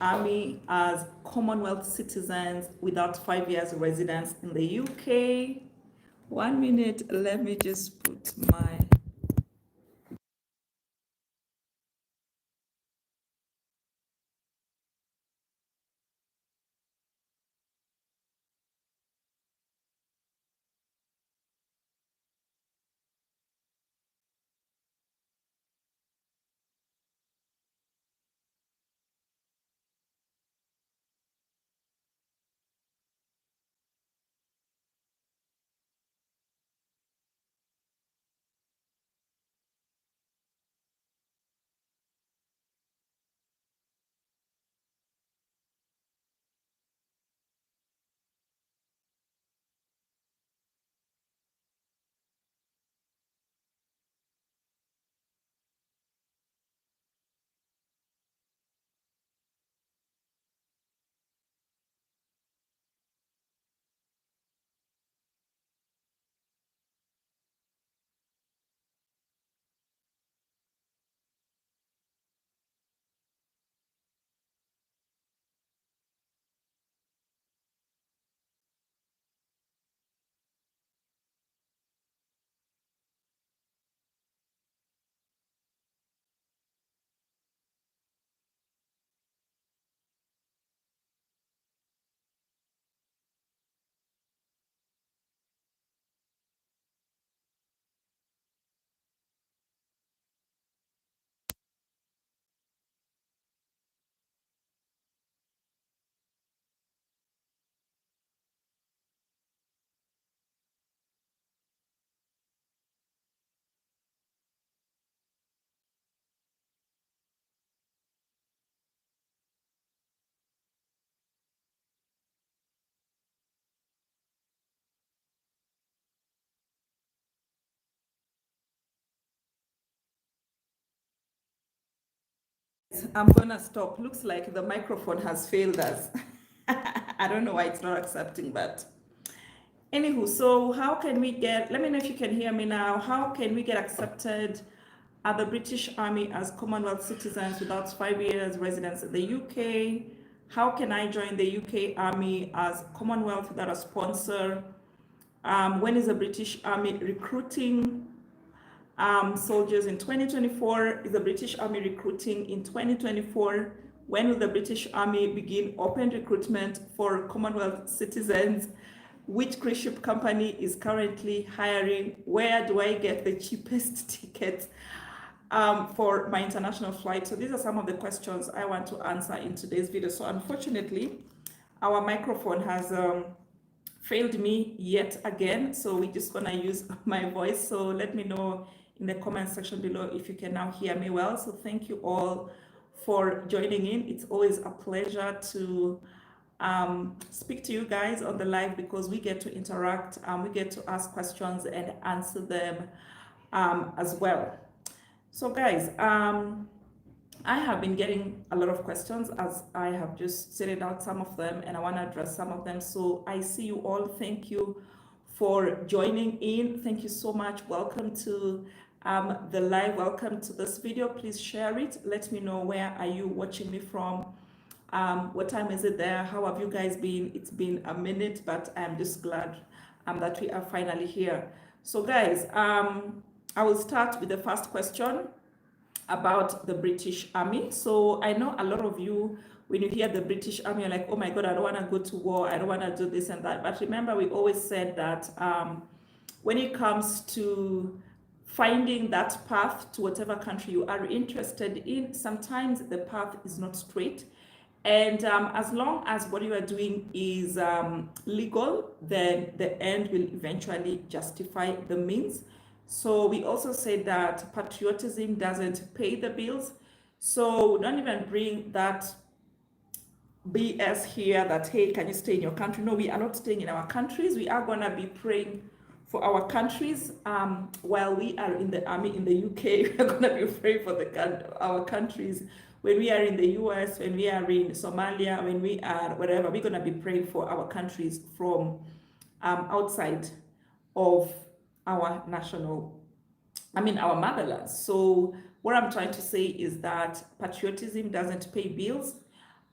Army as Commonwealth citizens without 5 years residence in the UK? 1 minute, let me just put my... I'm gonna stop. Looks like the microphone has failed us. I don't know why it's not accepting, but anywho, so how can we get, let me know if you can hear me now. How can we get accepted at the British Army as Commonwealth citizens without 5 years residence in the UK? How can I join the UK Army as Commonwealth without a sponsor? When is the British Army recruiting soldiers in 2024? Is the British Army recruiting in 2024? When will the British Army begin open recruitment for Commonwealth citizens? Which cruise ship company is currently hiring? Where do I get the cheapest tickets for my international flight? So these are some of the questions I want to answer in today's video. So unfortunately, our microphone has failed me yet again. So we're just gonna use my voice. So let me know in the comment section below if you can now hear me well. So thank you all for joining in. It's always a pleasure to speak to you guys on the live because we get to interact, we get to ask questions and answer them as well. So guys, I have been getting a lot of questions as I have just stated out some of them and I want to address some of them. So I see you all. Thank you for joining in. Thank you so much. Welcome to the live. Welcome to this video. Please share it. Let me know where are you watching me from. What time is it there? How have you guys been? It's been a minute, but I'm just glad that we are finally here. So guys, I will start with the first question about the British Army. So I know a lot of you, when you hear the British Army, you're like, oh my God, I don't want to go to war. I don't want to do this and that. But remember, we always said that when it comes to finding that path to whatever country you are interested in, sometimes the path is not straight. And as long as what you are doing is legal, then the end will eventually justify the means. So we also say that patriotism doesn't pay the bills. So don't even bring that BS here that, hey, can you stay in your country? No, we are not staying in our countries. We are going to be praying for our countries while we are in the army in the UK. We're going to be praying for our countries. When we are in the US, when we are in Somalia, when we are wherever, we're going to be praying for our countries from outside of our motherland. So what I'm trying to say is that patriotism doesn't pay bills.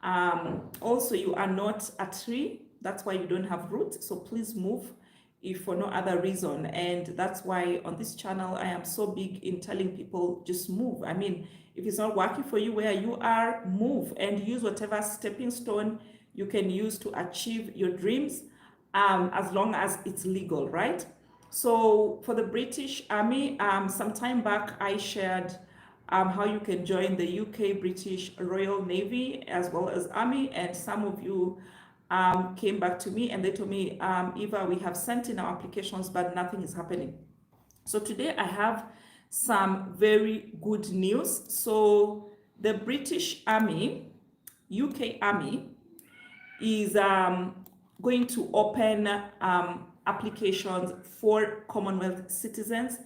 Also, you are not a tree. That's why you don't have roots. So please move if for no other reason. And that's why on this channel, I am so big in telling people just move. I mean, if it's not working for you where you are, move and use whatever stepping stone you can use to achieve your dreams, as long as it's legal, right? So for the British Army, some time back, I shared how you can join the UK British Royal Navy as well as Army, and some of you came back to me and they told me, Eva, we have sent in our applications, but nothing is happening. So today I have some very good news. So the British Army, UK Army, is going to open applications for Commonwealth citizens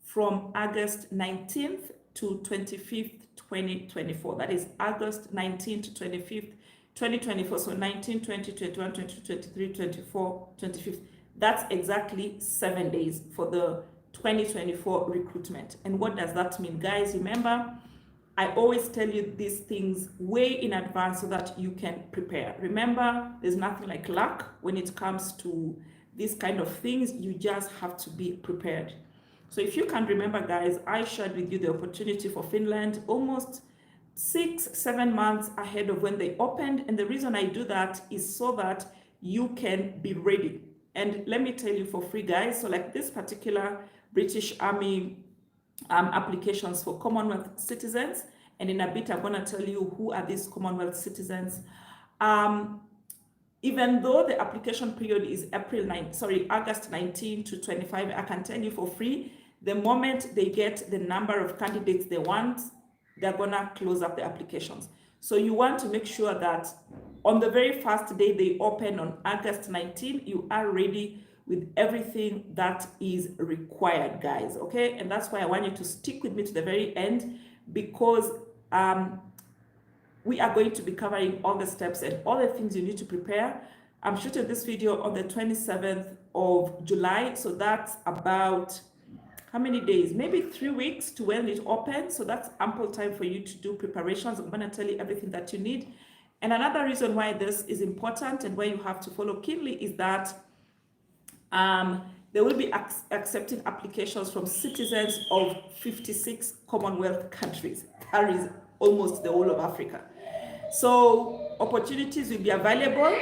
from August 19th to 25th, 2024. That is August 19th to 25th, 2024. So 19, 20, 21, 22, 23, 24, 25th. That's exactly 7 days for the 2024 recruitment. And what does that mean? Guys, remember, I always tell you these things way in advance so that you can prepare. Remember, there's nothing like luck when it comes to these kind of things. You just have to be prepared. So if you can remember, guys, I shared with you the opportunity for Finland almost 6-7 months ahead of when they opened. And the reason I do that is so that you can be ready. And let me tell you for free, guys, so like this particular British Army applications for Commonwealth citizens, and in a bit I'm going to tell you who are these Commonwealth citizens. Even though the application period is August 19 to 25, I can tell you for free, the moment they get the number of candidates they want, they're going to close up the applications. So you want to make sure that on the very first day they open on August 19, you are ready with everything that is required, guys, okay? And that's why I want you to stick with me to the very end, because we are going to be covering all the steps and all the things you need to prepare. I'm shooting this video on the 27th of July, so that's about how many days? Maybe 3 weeks to when it opens. So that's ample time for you to do preparations. I'm going to tell you everything that you need. And another reason why this is important and why you have to follow keenly is that they will be accepting applications from citizens of 56 Commonwealth countries. That is almost the whole of Africa. So opportunities will be available,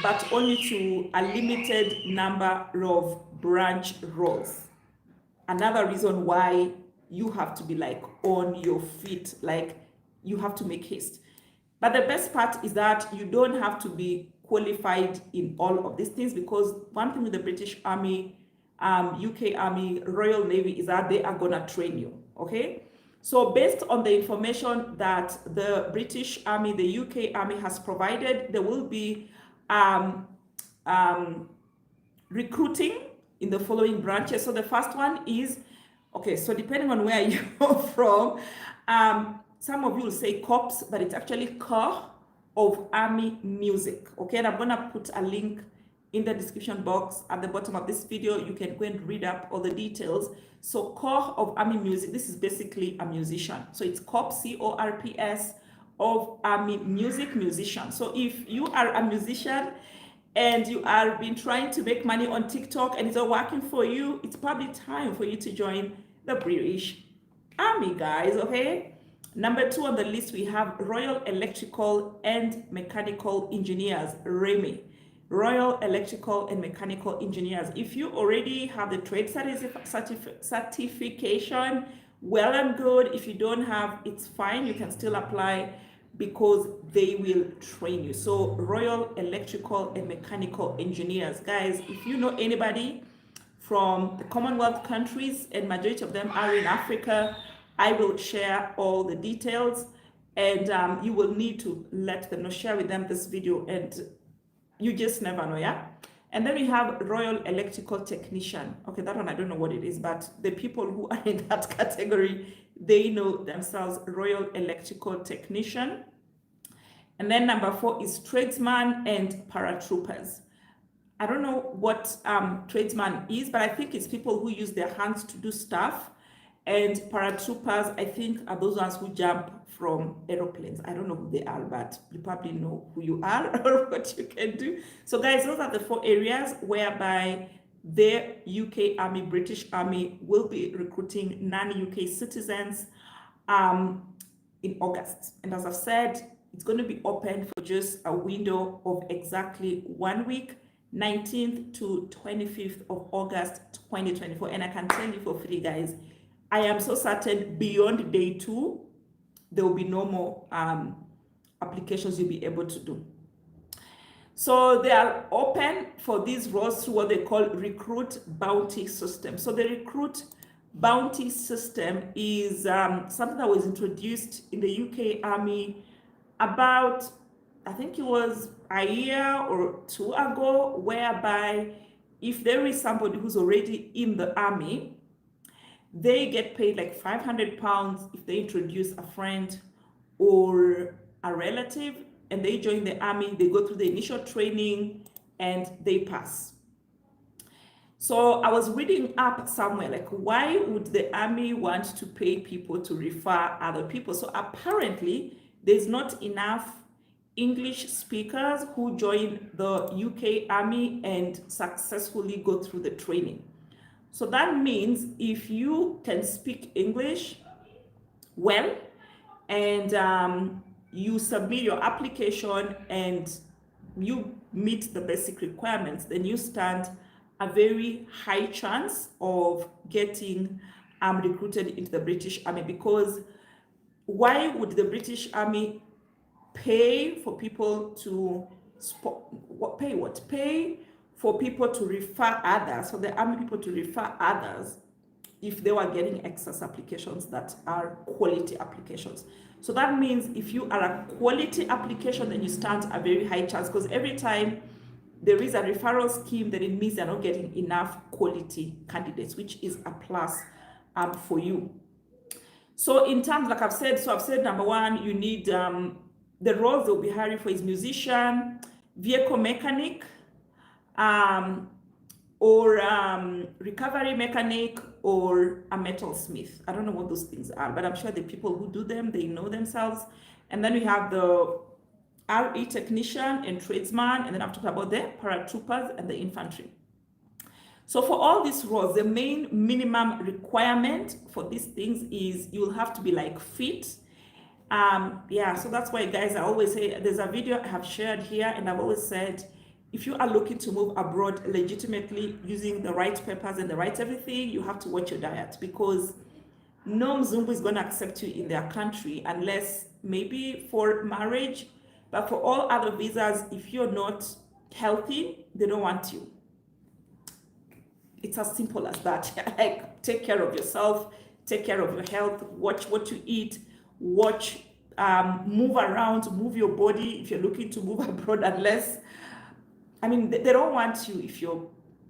but only to a limited number of branch roles. Another reason why you have to be like on your feet, like you have to make haste. But the best part is that you don't have to be qualified in all of these things, because one thing with the British Army, UK Army, Royal Navy is that they are gonna train you, okay? So based on the information that the British Army, the UK Army has provided, there will be recruiting in the following branches. So the first one is, okay, so depending on where you're from, some of you will say corps, but it's actually Corps of Army Music, okay? And I'm gonna put a link in the description box at the bottom of this video. You can go and read up all the details. So Corps of Army Music, this is basically a musician. So it's Corps, C-O-R-P-S, of Army Music, musician. So if you are a musician and you are been trying to make money on TikTok and it's not working for you, it's probably time for you to join the British Army, guys, okay? Number 2 on the list, we have Royal Electrical and Mechanical Engineers, REME. Royal Electrical and Mechanical Engineers. If you already have the trade certification, well and good. If you don't have, it's fine. You can still apply because they will train you. So Royal Electrical and Mechanical Engineers. Guys, if you know anybody from the Commonwealth countries, and majority of them are in Africa, I will share all the details, and you will need to let them know, share with them this video, and you just never know, yeah? And then we have Royal Electrical Technician. Okay, that one, I don't know what it is, but the people who are in that category, they know themselves, Royal Electrical Technician. And then number 4 is Tradesman and Paratroopers. I don't know what tradesman is, but I think it's people who use their hands to do stuff. And paratroopers, I think, are those ones who jump from aeroplanes. I don't know who they are, but you probably know who you are or what you can do. So guys, those are the 4 areas whereby the UK Army, British Army will be recruiting non-UK citizens in August. And as I've said, it's going to be open for just a window of exactly 1 week, 19th to 25th of August 2024. And I can tell you for free, guys, I am so certain beyond day 2, there will be no more applications you'll be able to do. So they are open for these roles through what they call recruit bounty system. So the recruit bounty system is something that was introduced in the UK Army about, I think it was a year or 2 ago, whereby if there is somebody who's already in the army, they get paid like £500 if they introduce a friend or a relative and they join the army, they go through the initial training and they pass. So I was reading up somewhere, like, why would the army want to pay people to refer other people? So apparently there's not enough English speakers who join the UK Army and successfully go through the training. So that means if you can speak English well and you submit your application and you meet the basic requirements, then you stand a very high chance of getting recruited into the British Army. Because why would the British Army pay for people to pay for people to refer others, for the army people to refer others, if they were getting excess applications that are quality applications? So that means if you are a quality application, then you stand a very high chance, because every time there is a referral scheme, then it means they're not getting enough quality candidates, which is a plus for you. So in terms, like I've said, number 1, you need the roles they'll be hiring for is musician, vehicle mechanic, or recovery mechanic, or a metalsmith. I don't know what those things are, but I'm sure the people who do them, they know themselves. And then we have the RE technician and tradesman, and then I'm talking about the paratroopers and the infantry. So for all these roles, the main minimum requirement for these things is you'll have to be like fit. So that's why, guys, I always say, there's a video I have shared here, and I've always said, if you are looking to move abroad legitimately using the right papers and the right everything, you have to watch your diet, because no Mzungu is going to accept you in their country unless maybe for marriage. But for all other visas, if you're not healthy, they don't want you. It's as simple as that. Like, take care of yourself, take care of your health, watch what you eat, move around, move your body if you're looking to move abroad, unless, they don't want you if you're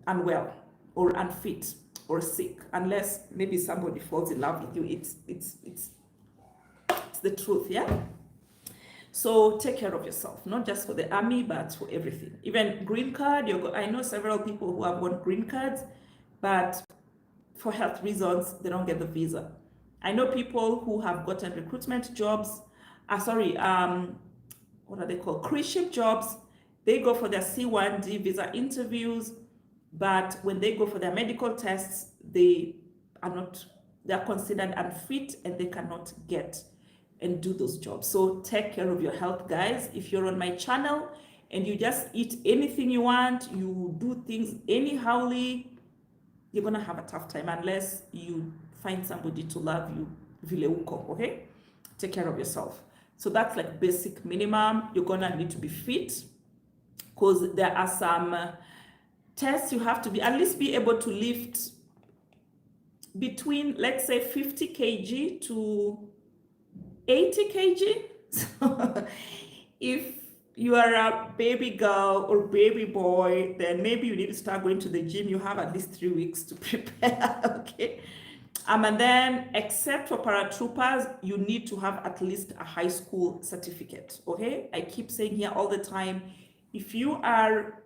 unwell or unfit or sick, unless maybe somebody falls in love with you. It's the truth, yeah? So take care of yourself, not just for the army, but for everything. Even green card, I know several people who have won green cards, but for health reasons, they don't get the visa. I know people who have gotten recruitment jobs, what are they called? Cruise ship jobs. They go for their C1D visa interviews, but when they go for their medical tests, they are considered unfit and they cannot get and do those jobs. So take care of your health, guys. If you're on my channel and you just eat anything you want, you do things anyhowly, you're gonna have a tough time unless you find somebody to love you, vileuko, okay? Take care of yourself. So that's like basic minimum. You're gonna need to be fit, because there are some tests you have to at least be able to lift between, let's say, 50 kg to 80 kg. So if you are a baby girl or baby boy, then maybe you need to start going to the gym. You have at least 3 weeks to prepare, okay? And then, except for paratroopers, you need to have at least a high school certificate, okay? I keep saying here all the time, if you are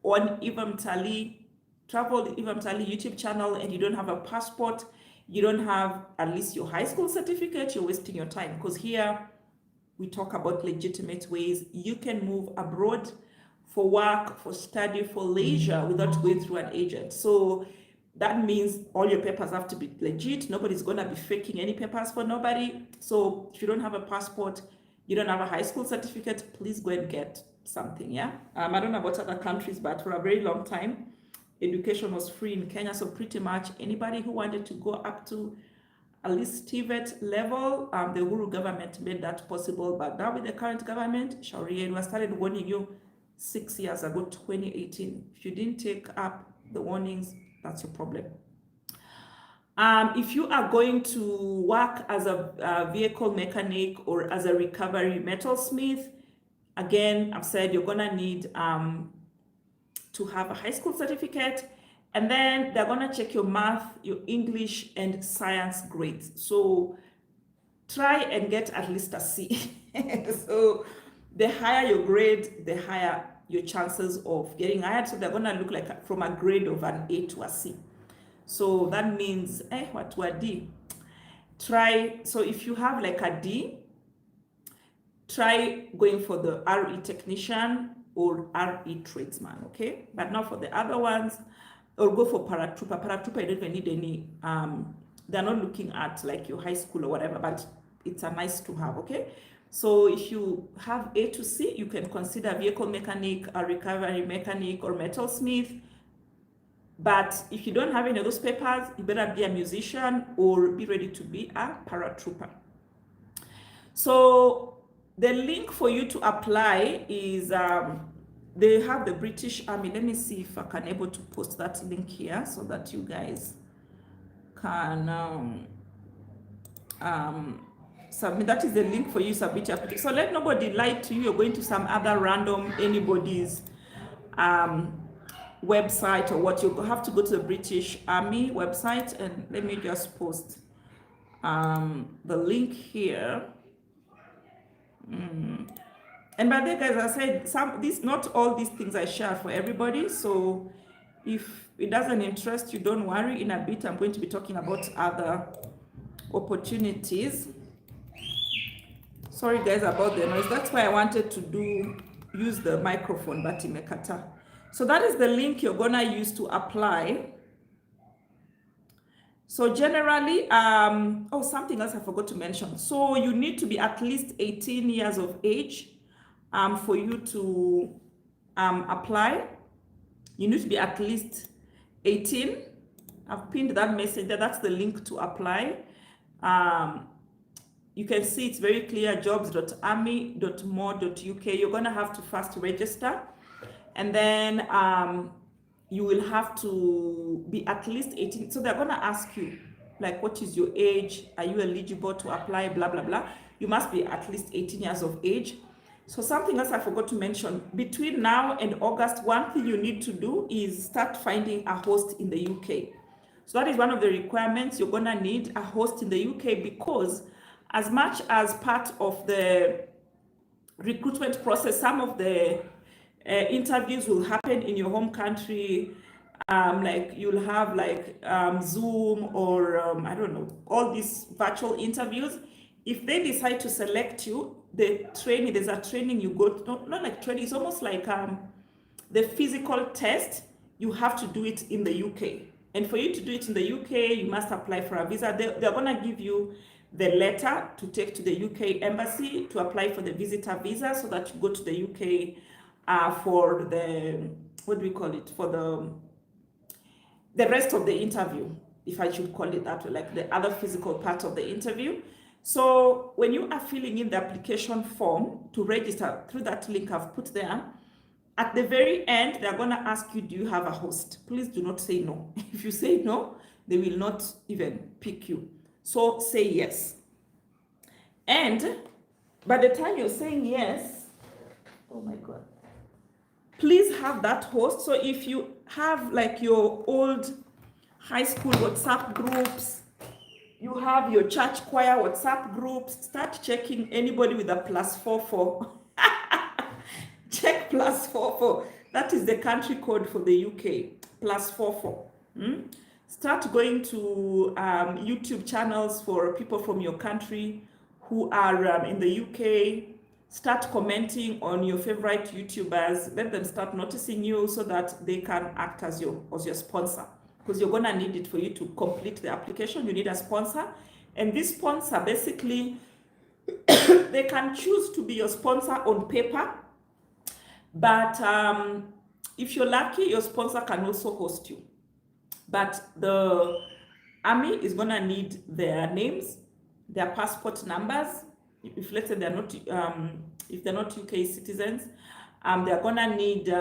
on Travel Ivam Tali YouTube channel and you don't have a passport, you don't have at least your high school certificate, you're wasting your time, because here we talk about legitimate ways you can move abroad for work, for study, for leisure without going through an agent. So that means all your papers have to be legit. Nobody's going to be faking any papers for nobody. So if you don't have a passport, you don't have a high school certificate, please go and get something, yeah? I don't know about other countries, but for a very long time, education was free in Kenya. So pretty much anybody who wanted to go up to at least TVET level, the Uhuru government made that possible. But now with the current government, Sharia, we started warning you 6 years ago, 2018. If you didn't take up the warnings, that's your problem. If you are going to work as a vehicle mechanic or as a recovery metalsmith, again, I've said you're gonna need to have a high school certificate, and then they're gonna check your math, your English, and science grades. So try and get at least a C. So the higher your grade, the higher your chances of getting hired. So they're gonna look like from a grade of an A to a C. So that means, what to a D? Try, so if you have like a D, try going for the RE technician or RE tradesman, okay? But not for the other ones, or go for paratrooper. Paratrooper, you don't even need any, they're not looking at like your high school or whatever, but it's a nice to have, okay? So if you have A to C, you can consider vehicle mechanic, a recovery mechanic, or metalsmith. But if you don't have any of those papers, you better be a musician or be ready to be a paratrooper. So the link for you to apply is, they have the British Army. Let me see if I can able to post that link here so that you guys can submit. That is the link for you to submit your application. So let nobody lie to you. You're going to some other random anybody's website or what. You have to go to the British Army website, and let me just post the link here. And by the way, guys, I said not all these things I share for everybody. So if it doesn't interest you, don't worry. In a bit, I'm going to be talking about other opportunities. Sorry guys about the noise. That's why I wanted to use the microphone, but imekata. So that is the link you're gonna use to apply. So generally, something else I forgot to mention. So you need to be at least 18 years of age for you to apply. You need to be at least 18. I've pinned that message there. That's the link to apply. You can see it's very clear, jobs.army.mo.uk. You're gonna have to first register, and then you will have to be at least 18. So they're gonna ask you, like, what is your age? Are you eligible to apply? Blah, blah, blah. You must be at least 18 years of age. So something else I forgot to mention, between now and August, one thing you need to do is start finding a host in the UK. So that is one of the requirements. You're gonna need a host in the UK, because as much as part of the recruitment process, some of the interviews will happen in your home country, like you'll have like Zoom or I don't know, all these virtual interviews. If they decide to select you, the training, there's a training you go to, not like training, it's almost like the physical test. You have to do it in the UK. And for you to do it in the UK, you must apply for a visa. They're gonna give you the letter to take to the UK embassy to apply for the visitor visa, so that you go to the UK for the, what do we call it, for the rest of the interview, if I should call it that way, like the other physical part of the interview. So when you are filling in the application form to register through that link I've put there, at the very end, they're gonna ask you, do you have a host? Please do not say no. If you say no, they will not even pick you. So say yes. And by the time you're saying yes, oh my God, please have that host. So if you have like your old high school WhatsApp groups, you have your church choir WhatsApp groups, start checking anybody with a +44. Check +44. That is the country code for the UK, +44. Start going to YouTube channels for people from your country who are in the UK. Start commenting on your favorite YouTubers. Let them start noticing you so that they can act as your sponsor, because you're gonna need it for you to complete the application. You need a sponsor, and this sponsor basically they can choose to be your sponsor on paper, but if you're lucky, your sponsor can also host you. But the army is gonna need their names, their passport numbers. If let's say they're not, if they're not UK citizens, they're gonna need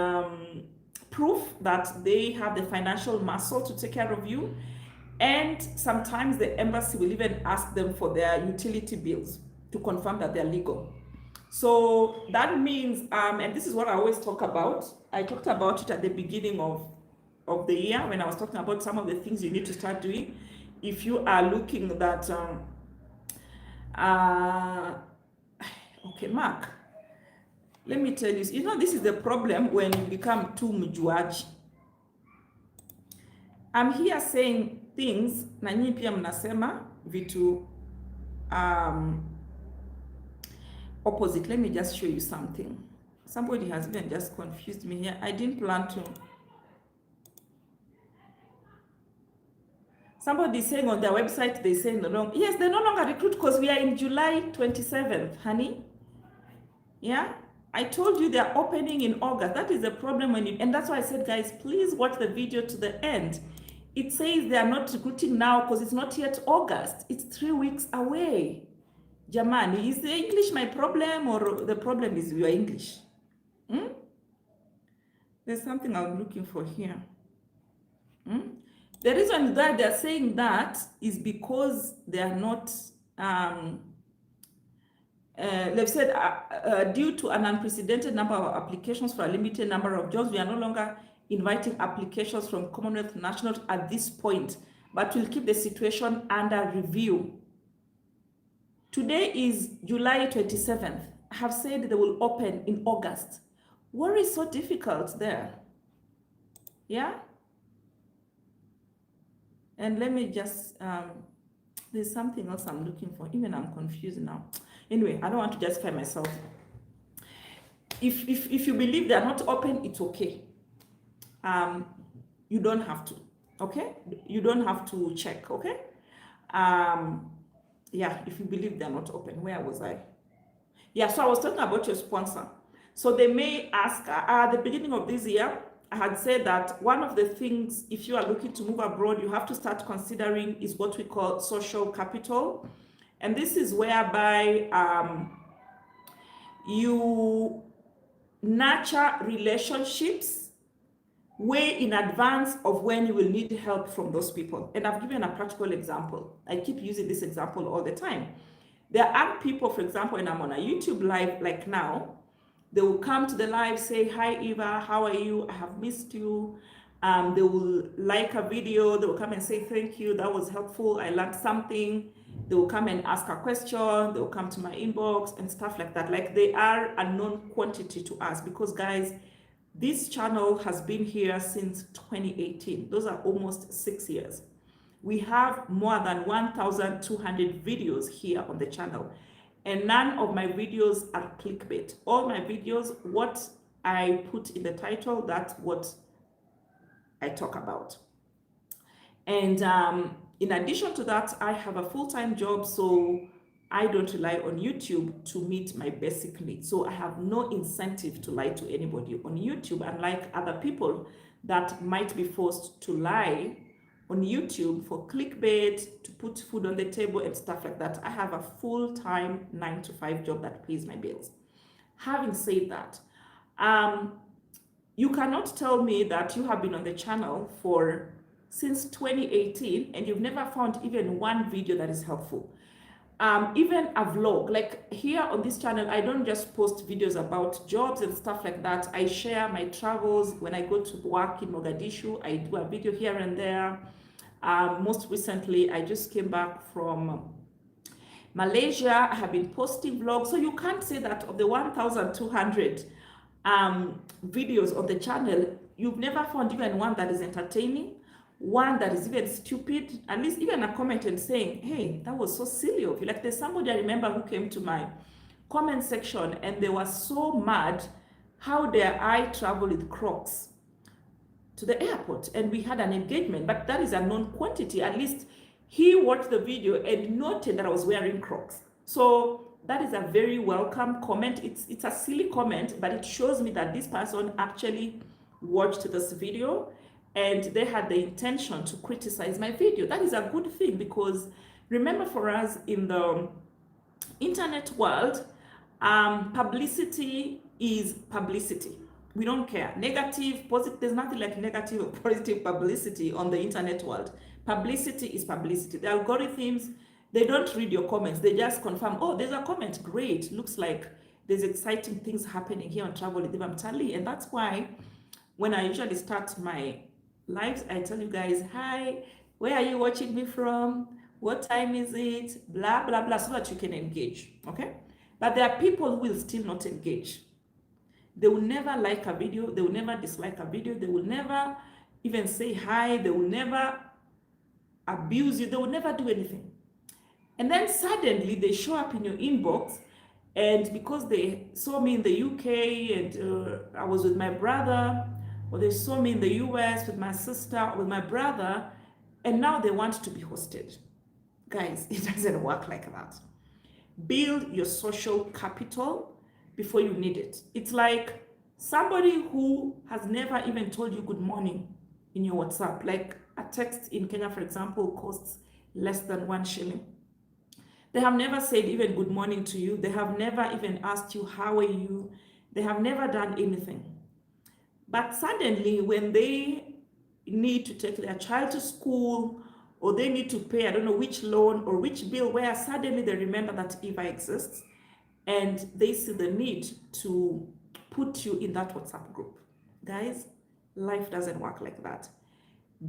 proof that they have the financial muscle to take care of you. And sometimes the embassy will even ask them for their utility bills to confirm that they're legal. So that means, and this is what I always talk about. I talked about it at the beginning of the year when I was talking about some of the things you need to start doing if you are looking that okay, Mark, let me tell you, this is the problem when you become too mjuaji. I'm here saying things na nyinyi pia mnasema vitu opposite. Let me just show you something. Somebody has even just confused me here. I didn't plan to. Somebody is saying on their website, they say no longer. Yes, they no longer recruit because we are in July 27th, honey. Yeah, I told you they're opening in August. That is the problem when you, and that's why I said, guys, please watch the video to the end. It says they are not recruiting now because it's not yet August. It's 3 weeks away. Jamani, is the English my problem or the problem is your English? There's something I'm looking for here. The reason that they're saying that is because they are not, they've said, due to an unprecedented number of applications for a limited number of jobs, we are no longer inviting applications from Commonwealth nationals at this point, but we'll keep the situation under review. Today is July 27th. I have said they will open in August. What is so difficult there? Yeah? And let me just, there's something else I'm looking for. Even I'm confused now. Anyway, I don't want to justify myself. If you believe they're not open, it's okay. You don't have to, okay? You don't have to check, okay? Yeah, if you believe they're not open. Where was I? Yeah, so I was talking about your sponsor. So they may ask, at the beginning of this year, I had said that one of the things, if you are looking to move abroad, you have to start considering is what we call social capital. And this is whereby you nurture relationships way in advance of when you will need help from those people. And I've given a practical example. I keep using this example all the time. There are people, for example, when I'm on a YouTube live like now, they will come to the live, say, hi, Eva, how are you? I have missed you. They will like a video. They will come and say, thank you. That was helpful. I learned something. They will come and ask a question. They will come to my inbox and stuff like that. Like they are a known quantity to us because, guys, this channel has been here since 2018. Those are almost 6 years. We have more than 1,200 videos here on the channel. And none of my videos are clickbait. All my videos, what I put in the title, that's what I talk about. And in addition to that, I have a full-time job, so I don't rely on YouTube to meet my basic needs. So I have no incentive to lie to anybody on YouTube, unlike other people that might be forced to lie on YouTube for clickbait, to put food on the table and stuff like that. I have a full-time 9-to-5 job that pays my bills. Having said that, you cannot tell me that you have been on the channel since 2018 and you've never found even one video that is helpful. Even a vlog, like here on this channel, I don't just post videos about jobs and stuff like that. I share my travels. When I go to work in Mogadishu, I do a video here and there. Most recently, I just came back from Malaysia. I have been posting vlogs. So you can't say that of the 1,200 videos on the channel, you've never found even one that is entertaining, one that is even stupid, at least even a comment and saying, hey, that was so silly of you. Like there's somebody I remember who came to my comment section and they were so mad how dare I travel with Crocs to the airport, and we had an engagement, but that is a known quantity. At least he watched the video and noted that I was wearing Crocs. So that is a very welcome comment. It's a silly comment, but it shows me that this person actually watched this video and they had the intention to criticize my video. That is a good thing, because remember, for us in the internet world, publicity is publicity. We don't care. Negative, positive, there's nothing like negative or positive publicity on the internet world. Publicity is publicity. The algorithms, they don't read your comments. They just confirm, oh, there's a comment, great. Looks like there's exciting things happening here on Travel with Eva Mtali. And that's why when I usually start my lives, I tell you guys, hi, where are you watching me from? What time is it? Blah, blah, blah, so that you can engage, okay? But there are people who will still not engage. They will never like a video. They will never dislike a video. They will never even say hi. They will never abuse you. They will never do anything. And then suddenly they show up in your inbox, and because they saw me in the UK and I was with my brother, or they saw me in the US with my sister, or with my brother, and now they want to be hosted. Guys, it doesn't work like that. Build your social capital before you need it. It's like somebody who has never even told you good morning in your WhatsApp. Like a text in Kenya, for example, costs less than 1 shilling. They have never said even good morning to you. They have never even asked you, how are you? They have never done anything. But suddenly when they need to take their child to school, or they need to pay, I don't know which loan or which bill, where suddenly they remember that Eva exists, and they see the need to put you in that WhatsApp group. Guys, life doesn't work like that.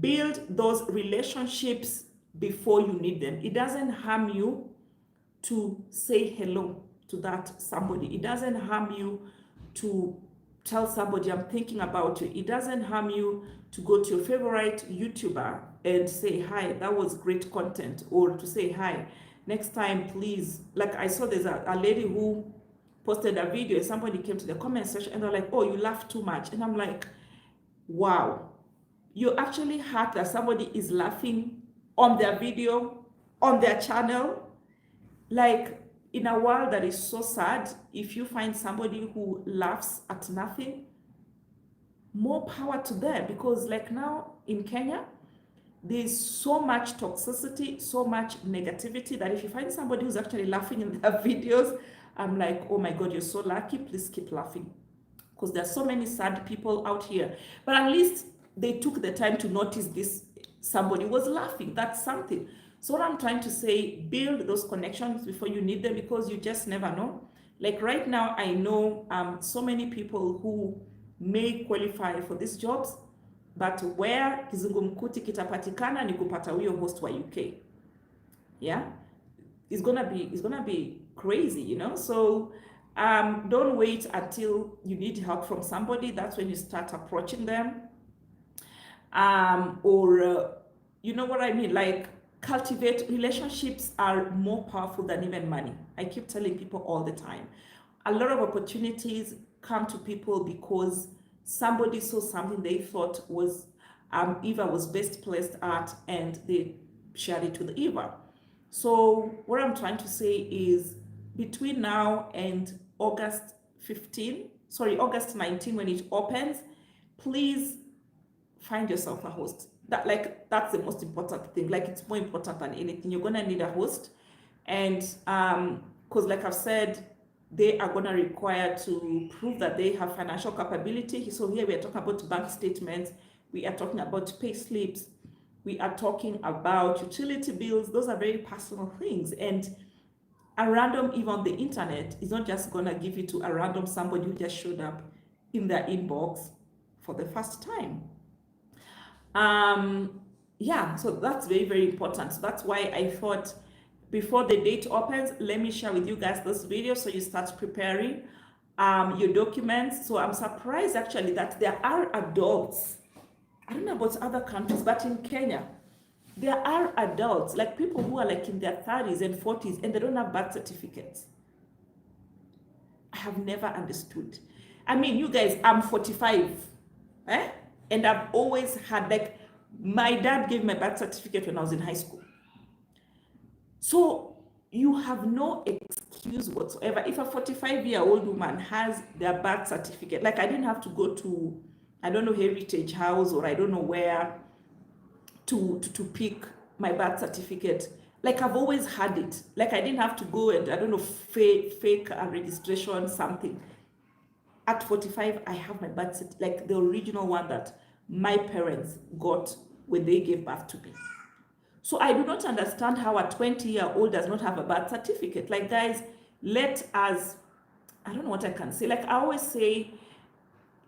Build those relationships before you need them. It doesn't harm you to say hello to that somebody. It doesn't harm you to tell somebody, I'm thinking about you. It doesn't harm you to go to your favorite YouTuber and say, hi, that was great content, or to say, hi, next time, please. Like I saw there's a lady who posted a video, and somebody came to the comment section and they're like, oh, you laugh too much. And I'm like, wow, you actually hurt that somebody is laughing on their video, on their channel. Like, in a world that is so sad, if you find somebody who laughs at nothing, more power to them. Because like now in Kenya, there's so much toxicity, so much negativity, that if you find somebody who's actually laughing in their videos, I'm like, oh my God, you're so lucky. Please keep laughing. Because there's so many sad people out here. But at least they took the time to notice this. Somebody was laughing. That's something. So what I'm trying to say, build those connections before you need them, because you just never know. Like right now, I know so many people who may qualify for these jobs, but where kizungumkuti kitapatikana ni kupata huyo host wa UK. Yeah, it's gonna be crazy, you know. So don't wait until you need help from somebody. That's when you start approaching them. You know what I mean? Like, cultivate relationships are more powerful than even money. I keep telling people all the time. A lot of opportunities come to people because somebody saw something they thought was Eva was best placed at, and they shared it with Eva. So what I'm trying to say is, between now and August 19, when it opens, please find yourself a host. That's the most important thing. Like, it's more important than anything. You're gonna need a host, and because like I've said, they are gonna require to prove that they have financial capability. So here we are talking about bank statements, we are talking about pay slips, we are talking about utility bills. Those are very personal things, and a random, even on the internet, is not just gonna give it to a random somebody who just showed up in their inbox for the first time. Yeah, so that's very, very important. So that's why I thought, before the date opens, let me share with you guys this video so you start preparing your documents. So I'm surprised actually that there are adults I don't know about other countries, but in Kenya, there are adults, like people who are like in their 30s and 40s, and they don't have birth certificates. I have never understood. I mean, you guys, I'm 45, eh? And I've always had, like, my dad gave my birth certificate when I was in high school. So you have no excuse whatsoever. If a 45-year-old woman has their birth certificate, like I didn't have to go to, I don't know, Heritage House or I don't know where to pick my birth certificate. Like I've always had it. Like I didn't have to go and, I don't know, fake a registration, something. At 45, I have my birth certificate, like the original one that my parents got when they gave birth to me. So I do not understand how a 20-year-old does not have a birth certificate. Like, guys, let us, I don't know what I can say. Like I always say,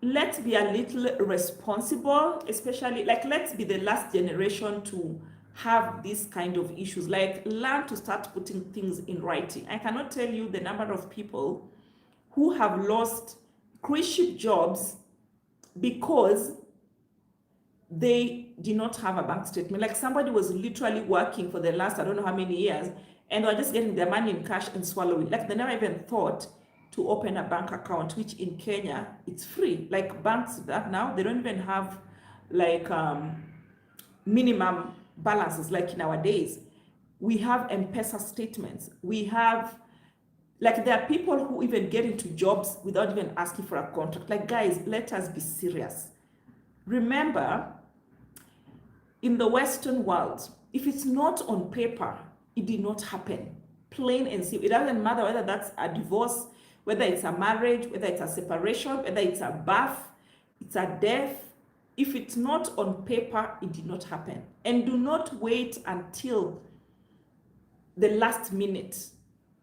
let's be a little responsible, especially, like, let's be the last generation to have these kind of issues. Like, learn to start putting things in writing. I cannot tell you the number of people who have lost cruise ship jobs because they did not have a bank statement. Like somebody was literally working for the last, I don't know how many years, and they're just getting their money in cash and swallowing. Like they never even thought to open a bank account, which in Kenya, it's free. Like banks that now, they don't even have like minimum balances like in our days. We have M-Pesa statements. We have, like there are people who even get into jobs without even asking for a contract. Like guys, let us be serious. Remember, in the Western world, if it's not on paper, it did not happen. Plain and simple. It doesn't matter whether that's a divorce, whether it's a marriage, whether it's a separation, whether it's a birth, it's a death. If it's not on paper, it did not happen. And do not wait until the last minute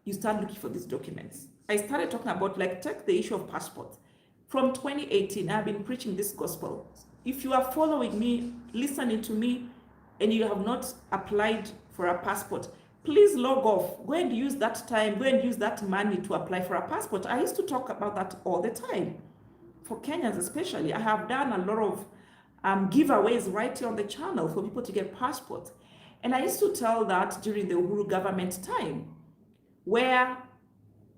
you start looking for these documents. I started talking about, like, take the issue of passports. From 2018, I've been preaching this gospel. If you are following me, listening to me, and you have not applied for a passport, please log off. Go and use that time, go and use that money to apply for a passport. I used to talk about that all the time. For Kenyans especially, I have done a lot of giveaways right here on the channel for people to get passports. And I used to tell that during the Uhuru government time, where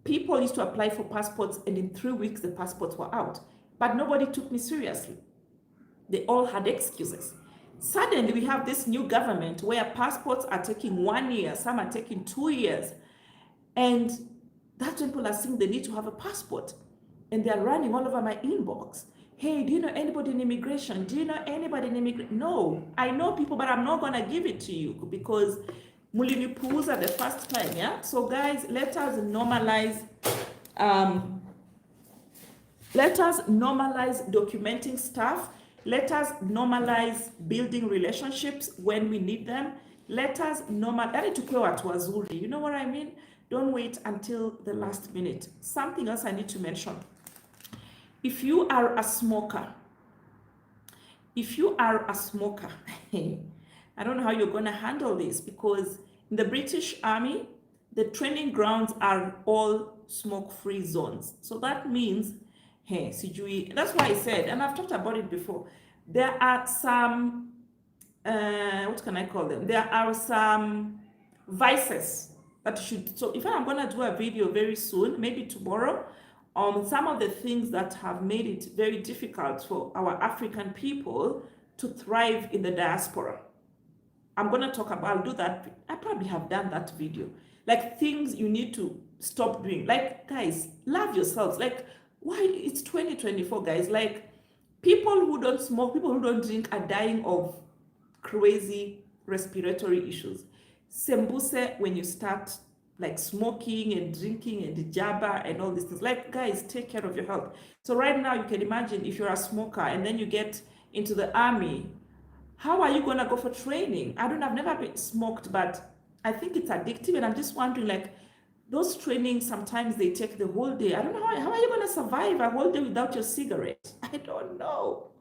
people used to apply for passports and in 3 weeks the passports were out. But nobody took me seriously. They all had excuses. Suddenly we have this new government where passports are taking 1 year, some are taking 2 years. And that's when people are saying they need to have a passport. And they're running all over my inbox. Hey, do you know anybody in immigration? Do you know anybody in immigration? No, I know people, but I'm not gonna give it to you because mulinipuuza the first time, yeah? So guys, let us normalize documenting stuff. Let us normalize building relationships when we need them. Let us normalize, you know what I mean? Don't wait until the last minute. Something else I need to mention. If you are a smoker, I don't know how you're going to handle this, because in the British Army, the training grounds are all smoke-free zones. So that means, hey, sijui, that's why I said, and I've talked about it before, there are some, what can I call them? There are some vices that should, so if I'm going to do a video very soon, maybe tomorrow, on some of the things that have made it very difficult for our African people to thrive in the diaspora. I'm going to talk about, I'll do that. I probably have done that video. Like things you need to stop doing. Like, guys, love yourselves. Like, why? It's 2024, guys. Like, people who don't smoke, people who don't drink are dying of crazy respiratory issues. Sembuse when you start like smoking and drinking and jabba and all these things. Like, guys, take care of your health. So right now you can imagine if you're a smoker and then you get into the army, how are you gonna go for training? I've never been smoked, but I think it's addictive, and I'm just wondering, like, those trainings, sometimes they take the whole day. I don't know, how are you gonna survive a whole day without your cigarette? I don't know.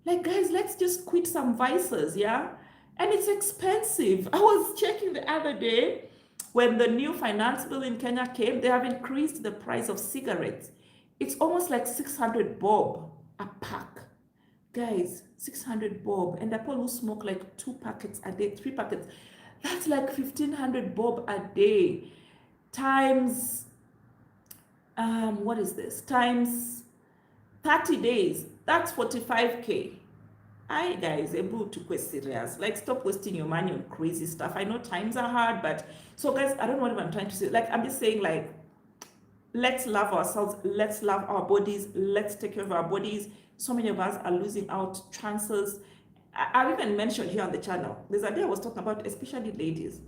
Like, guys, let's just quit some vices, yeah? And it's expensive. I was checking the other day, when the new finance bill in Kenya came, they have increased the price of cigarettes. It's almost like 600 bob a pack. Guys, 600 bob, and the people who smoke like 2 packets a day, 3 packets, that's like 1,500 bob a day times, what is this? Times 30 days, that's 45K. I guys, able to quit serious. Like, stop wasting your money on crazy stuff. I know times are hard, but so guys, I don't know what I'm trying to say. Like, I'm just saying, like, let's love ourselves, let's love our bodies, let's take care of our bodies. So many of us are losing out chances. I've even mentioned here on the channel, there's a day I was talking about, especially ladies.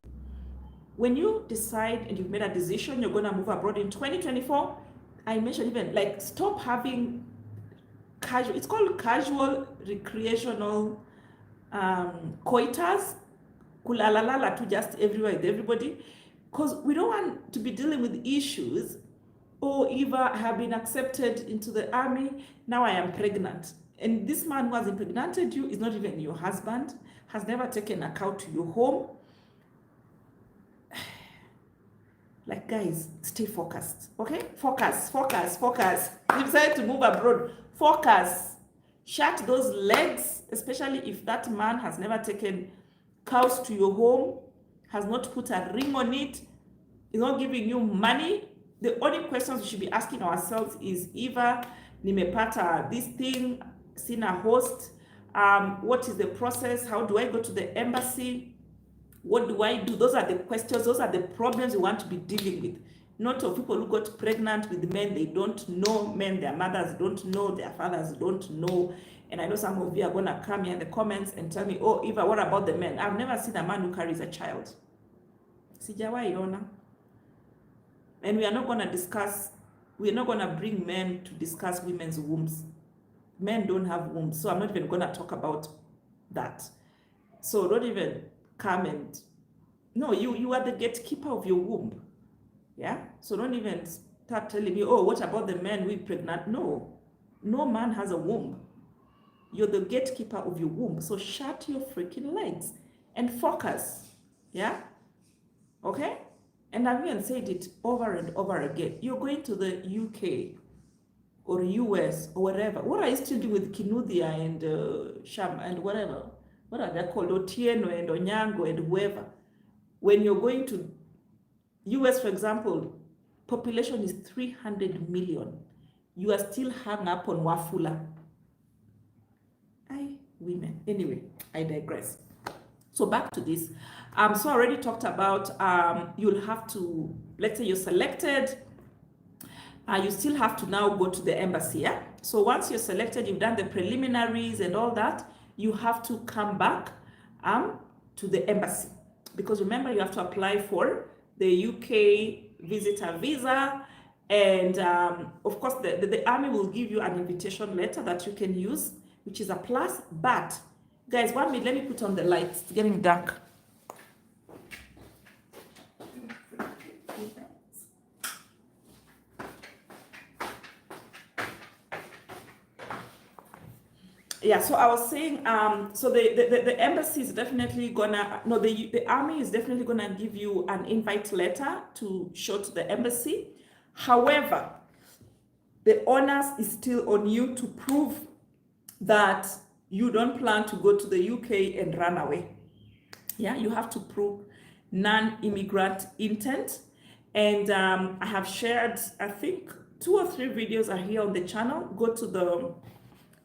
When you decide and you've made a decision, you're going to move abroad in 2024, I mentioned even like stop having casual, it's called casual recreational coitus, kulalalala to just everywhere with everybody, because we don't want to be dealing with issues. Oh, Eva, I have been accepted into the army, now I am pregnant. And this man who has impregnated you is not even your husband, has never taken a cow to your home. Like, guys, stay focused, okay? Focus, focus, focus. You decided to move abroad, focus. Shut those legs, especially if that man has never taken cows to your home, has not put a ring on it, is not giving you money. The only questions we should be asking ourselves is, Eva, nimepata this thing, sina host, what is the process? How do I go to the embassy? What do I do? Those are the questions, those are the problems we want to be dealing with. Not of people who got pregnant with men they don't know, men their mothers don't know, their fathers don't know. And I know some of you are going to come here in the comments and tell me, oh, Eva, what about the men? I've never seen a man who carries a child. Sijawahi ona. And we are not going to discuss, we're not going to bring men to discuss women's wombs. Men don't have wombs, so I'm not even going to talk about that. So don't even come and, no, you are the gatekeeper of your womb. Yeah, so don't even start telling me, oh, what about the men who are pregnant? No man has a womb. You're the gatekeeper of your womb, so shut your freaking legs and focus. Yeah, okay. And I've even said it over and over again. You're going to the UK or US or wherever. What are you still doing with Kinuthia and Sham and whatever? What are they called? Otieno and Onyango and whoever. When you're going to US, for example, population is 300 million. You are still hung up on Wafula. Women. Anyway, I digress. So back to this. So I already talked about you'll have to, let's say you're selected, you still have to now go to the embassy. Yeah. So once you're selected, you've done the preliminaries and all that, you have to come back to the embassy, because remember you have to apply for the UK visitor visa, and of course the army will give you an invitation letter that you can use, which is a plus. But guys, 1 minute, let me put on the lights, it's getting dark. Yeah, so I was saying, so the embassy is definitely gonna, no, the army is definitely gonna give you an invite letter to show to the embassy. However, the onus is still on you to prove that you don't plan to go to the UK and run away. Yeah, you have to prove non-immigrant intent. And I have shared, I think 2 or 3 videos are here on the channel. Go to the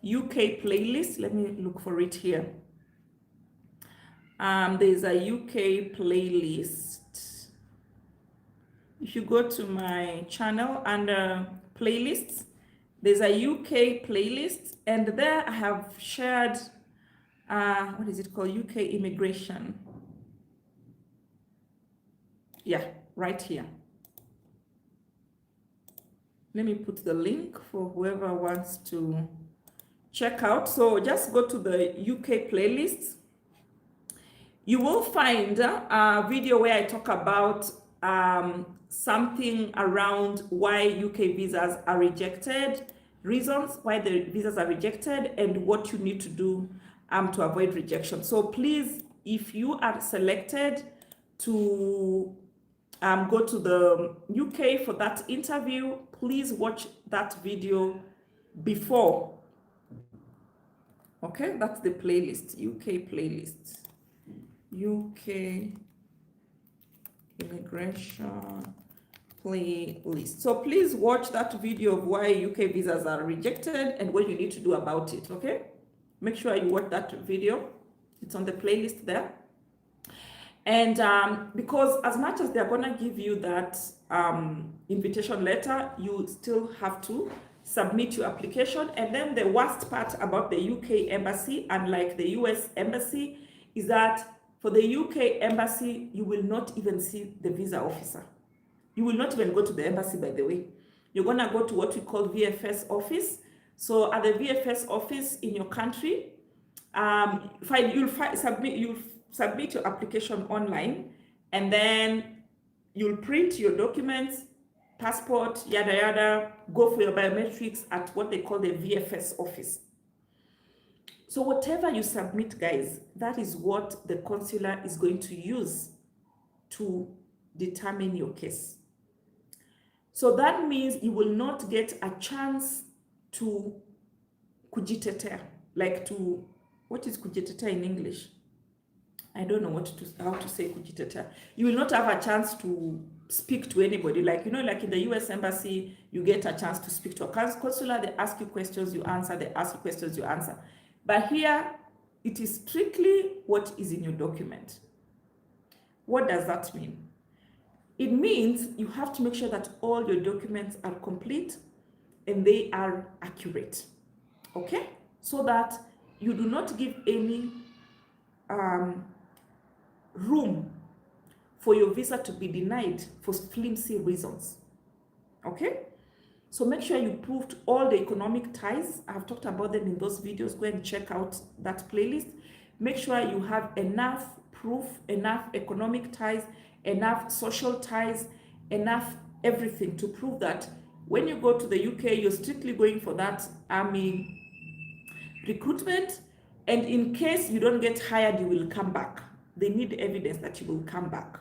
UK playlist. Let me look for it here. There's a UK playlist. If you go to my channel under playlists, there's a UK playlist, and there I have shared, what is it called? UK immigration. Yeah, right here. Let me put the link for whoever wants to check out. So just go to the UK playlist. You will find a video where I talk about something around why UK visas are rejected, reasons why the visas are rejected, and what you need to do to avoid rejection. So please, if you are selected to go to the UK for that interview, please watch that video before Okay, that's the playlist, UK playlist. UK immigration playlist. So please watch that video of why UK visas are rejected and what you need to do about it, okay? Make sure you watch that video. It's on the playlist there. And because as much as they're gonna give you that invitation letter, you still have to submit your application. And then the worst part about the UK embassy, unlike the US embassy, is that for the UK embassy, you will not even see the visa officer. You will not even go to the embassy, by the way. You're gonna go to what we call VFS office. So at the VFS office in your country, you'll submit your application online, and then you'll print your documents, passport, yada yada, go for your biometrics at what they call the VFS office. So whatever you submit, guys, that is what the consular is going to use to determine your case. So that means you will not get a chance to kujitetea, like to, what is kujitetea in English? I don't know how to say kujitetea. You will not have a chance to speak to anybody. Like, you know, like in the US embassy, you get a chance to speak to a consular, they ask you questions, you answer, they ask you questions, you answer. But here, it is strictly what is in your document. What does that mean? It means you have to make sure that all your documents are complete and they are accurate, okay? So that you do not give any room for your visa to be denied for flimsy reasons, okay? So make sure you proved all the economic ties. I've talked about them in those videos. Go and check out that playlist. Make sure you have enough proof, enough economic ties, enough social ties, enough everything to prove that when you go to the UK, you're strictly going for that army recruitment. And in case you don't get hired, you will come back. They need evidence that you will come back.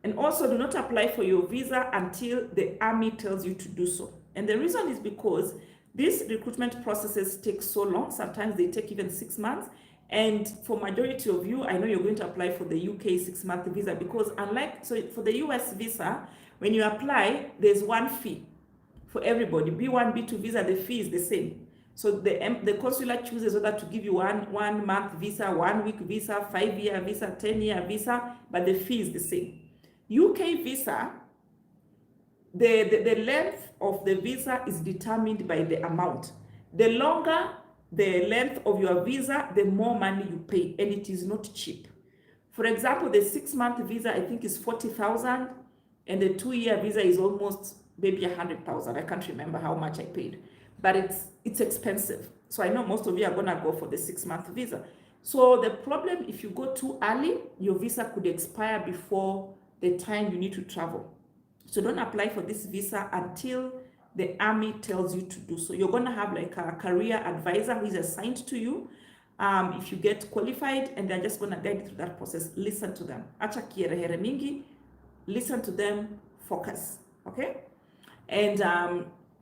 And also do not apply for your visa until the army tells you to do so. And the reason is because these recruitment processes take so long. Sometimes they take even 6 months. And for majority of you, I know you're going to apply for the UK 6-month visa because so for the US visa, when you apply, there's one fee for everybody. B1, B2 visa, the fee is the same. So the consular chooses whether to give you one month visa, 1 week visa, 5-year visa, 10-year visa, but the fee is the same. UK visa, the length of the visa is determined by the amount. The longer the length of your visa, the more money you pay, and it is not cheap. For example, the 6-month visa, I think, is 40,000, and the 2-year visa is almost maybe 100,000. I can't remember how much I paid, but it's expensive. So I know most of you are gonna go for the 6-month visa. So the problem, if you go too early, your visa could expire before the time you need to travel. So don't apply for this visa until the army tells you to do so. You're going to have like a career advisor who is assigned to you if you get qualified, and they're just going to guide you through that process. Listen to them. Acha kiherehere mingi. Listen to them. Focus. Okay? And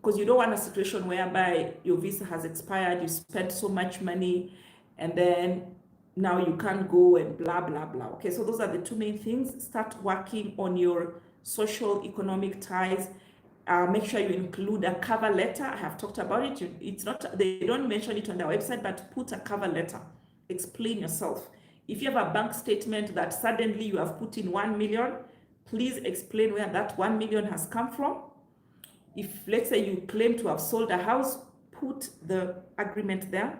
because you don't want a situation whereby your visa has expired, you spent so much money, and then now you can't go and blah, blah, blah. Okay, so those are the two main things. Start working on your social economic ties. Make sure you include a cover letter. I have talked about it. It's not, they don't mention it on their website, but put a cover letter. Explain yourself. If you have a bank statement that suddenly you have put in 1 million, please explain where that 1 million has come from. If, let's say, you claim to have sold a house, put the agreement there.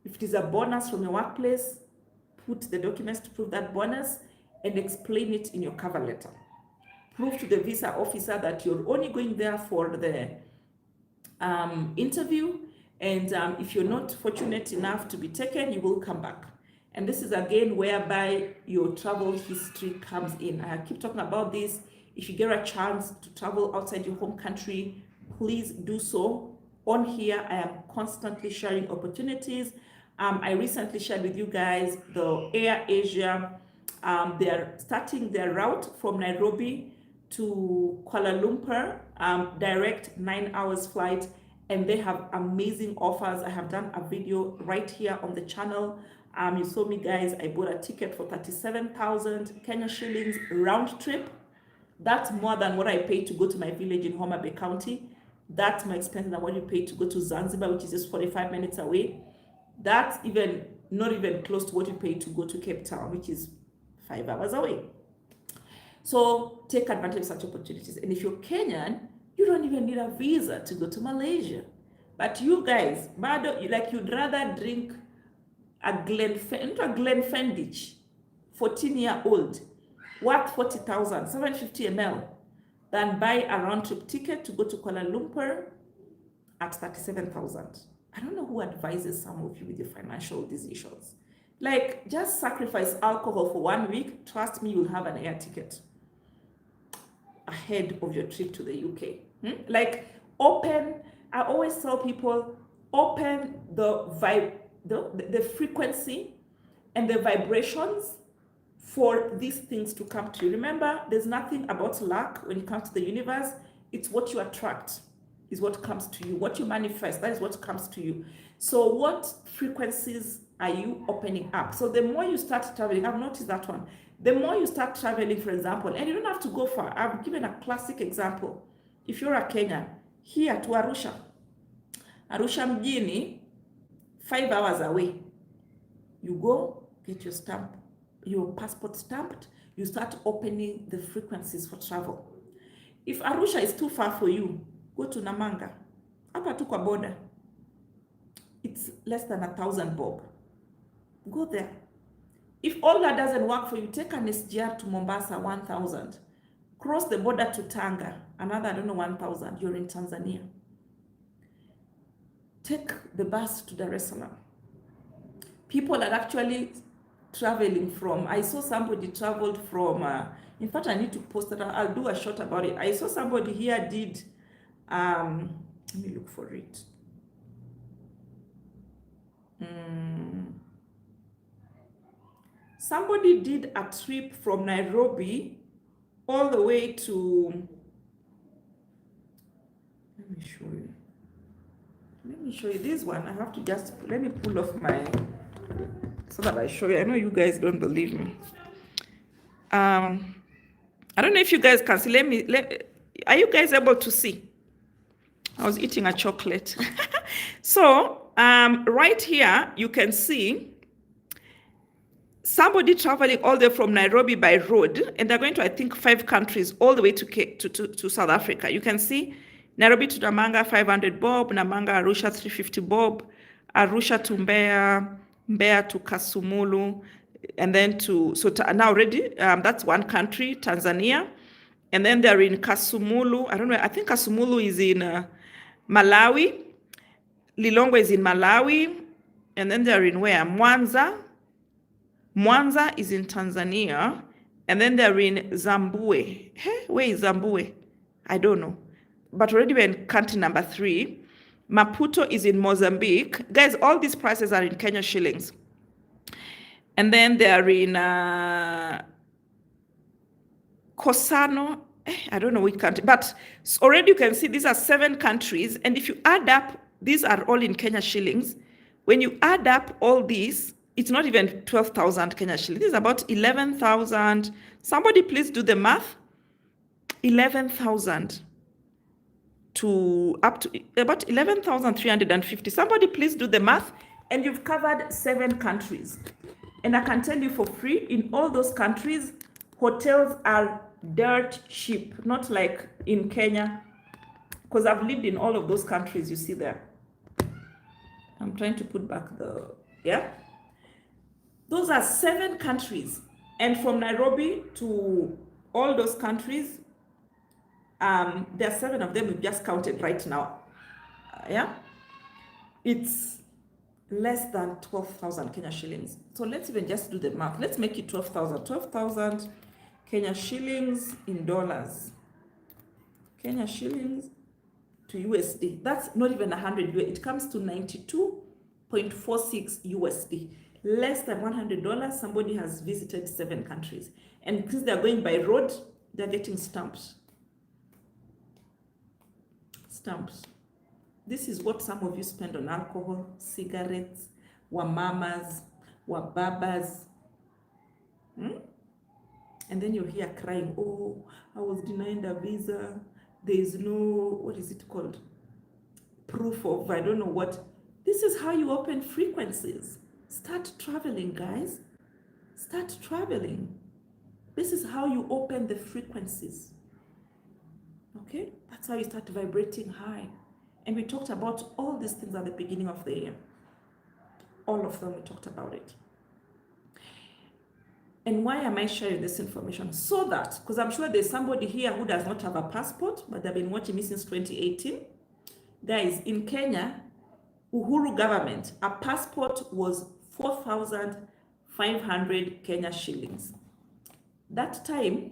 If it is a bonus from your workplace, put the documents to prove that bonus and explain it in your cover letter. Prove to the visa officer that you're only going there for the interview, and if you're not fortunate enough to be taken, you will come back. And this is again whereby your travel history comes in. I keep talking about this. If you get a chance to travel outside your home country, please do so. On here, I am constantly sharing opportunities. I recently shared with you guys the Air Asia. They're starting their route from Nairobi to Kuala Lumpur, direct 9 hours flight, and they have amazing offers. I have done a video right here on the channel. You saw me, guys. I bought a ticket for 37,000 Kenya shillings round trip. That's more than what I paid to go to my village in Homa Bay County. That's more expensive than what you pay to go to Zanzibar, which is just 45 minutes away. That's even not even close to what you pay to go to Cape Town, which is 5 hours away. So take advantage of such opportunities. And if you're Kenyan, you don't even need a visa to go to Malaysia. But you guys, you'd rather drink a Glenfiddich, 14-year-old, worth 40,000, 750 ml, than buy a round-trip ticket to go to Kuala Lumpur at 37,000. I don't know who advises some of you with your financial decisions. Like, just sacrifice alcohol for 1 week. Trust me, you'll have an air ticket ahead of your trip to the UK. Like, I always tell people, open the frequency and the vibrations for these things to come to you. Remember, there's nothing about luck when it comes to the universe. It's what you attract is what comes to you. What you manifest, that is what comes to you. So what frequencies are you opening up? So the more you start traveling, I've noticed that one. The more you start traveling, for example, and you don't have to go far. I've given a classic example. If you're a Kenyan, here to Arusha mjini, 5 hours away, you go get your passport stamped, you start opening the frequencies for travel. If Arusha is too far for you, go to Namanga. Hapa tu kwa border. It's less than 1,000 bob. Go there. If all that doesn't work for you, take an SGR to Mombasa, 1,000. Cross the border to Tanga, another, 1,000. You're in Tanzania. Take the bus to Dar es Salaam. People are actually traveling from, I saw somebody traveled from, in fact, I need to post that. I'll do a short about it. I saw somebody here did, let me look for it. Somebody did a trip from Nairobi all the way to, let me show you this one. I have to just, let me pull off my, so that I show you. I know you guys don't believe me. I don't know if you guys can see. Are you guys able to see? I was eating a chocolate. So right here, you can see somebody traveling all the way from Nairobi by road, and they're going to, I think, 5 countries all the way to South Africa. You can see Nairobi to Namanga, 500 bob, Namanga, Arusha, 350 bob, Arusha to Mbeya, Mbeya to Kasumulu, and then now already, that's one country, Tanzania, and then they're in Kasumulu. I don't know, I think Kasumulu is in Malawi, Lilongwe is in Malawi, and then they're in where? Mwanza is in Tanzania, and then they're in Zambue. Hey, where is Zambue? I don't know. But already we're in country number 3. Maputo is in Mozambique. Guys, all these prices are in Kenya shillings. And then they're in Kosano. I don't know which country, but already you can see these are 7 countries. And if you add up, these are all in Kenya shillings. When you add up all these, it's not even 12,000 Kenya shillings. It's about 11,000. Somebody please do the math. 11,000 to up to about 11,350. Somebody please do the math, and you've covered 7 countries. And I can tell you for free, in all those countries, hotels are dirt cheap, not like in Kenya, because I've lived in all of those countries you see there. I'm trying to put back those are 7 countries, and from Nairobi to all those countries, there are 7 of them we've just counted right now. It's less than 12,000 Kenya shillings. So let's even just do the math. Let's make it 12,000. 12,000 Kenya shillings in dollars. Kenya shillings to USD. That's not even 100 USD. It comes to 92.46 USD. Less than $100. Somebody has visited 7 countries. And since they're going by road, they're getting stamps. This is what some of you spend on alcohol, cigarettes, wamamas, wababas. And then you're here crying, oh, I was denied a visa. There is no, what is it called? Proof of, I don't know what. This is how you open frequencies. Start traveling, guys. Start traveling. This is how you open the frequencies. Okay? That's how you start vibrating high. And we talked about all these things at the beginning of the year. All of them, we talked about it. And why am I sharing this information? So that, because I'm sure there's somebody here who does not have a passport, but they've been watching me since 2018. Guys, in Kenya, Uhuru government, a passport was 4,500 Kenya shillings. That time,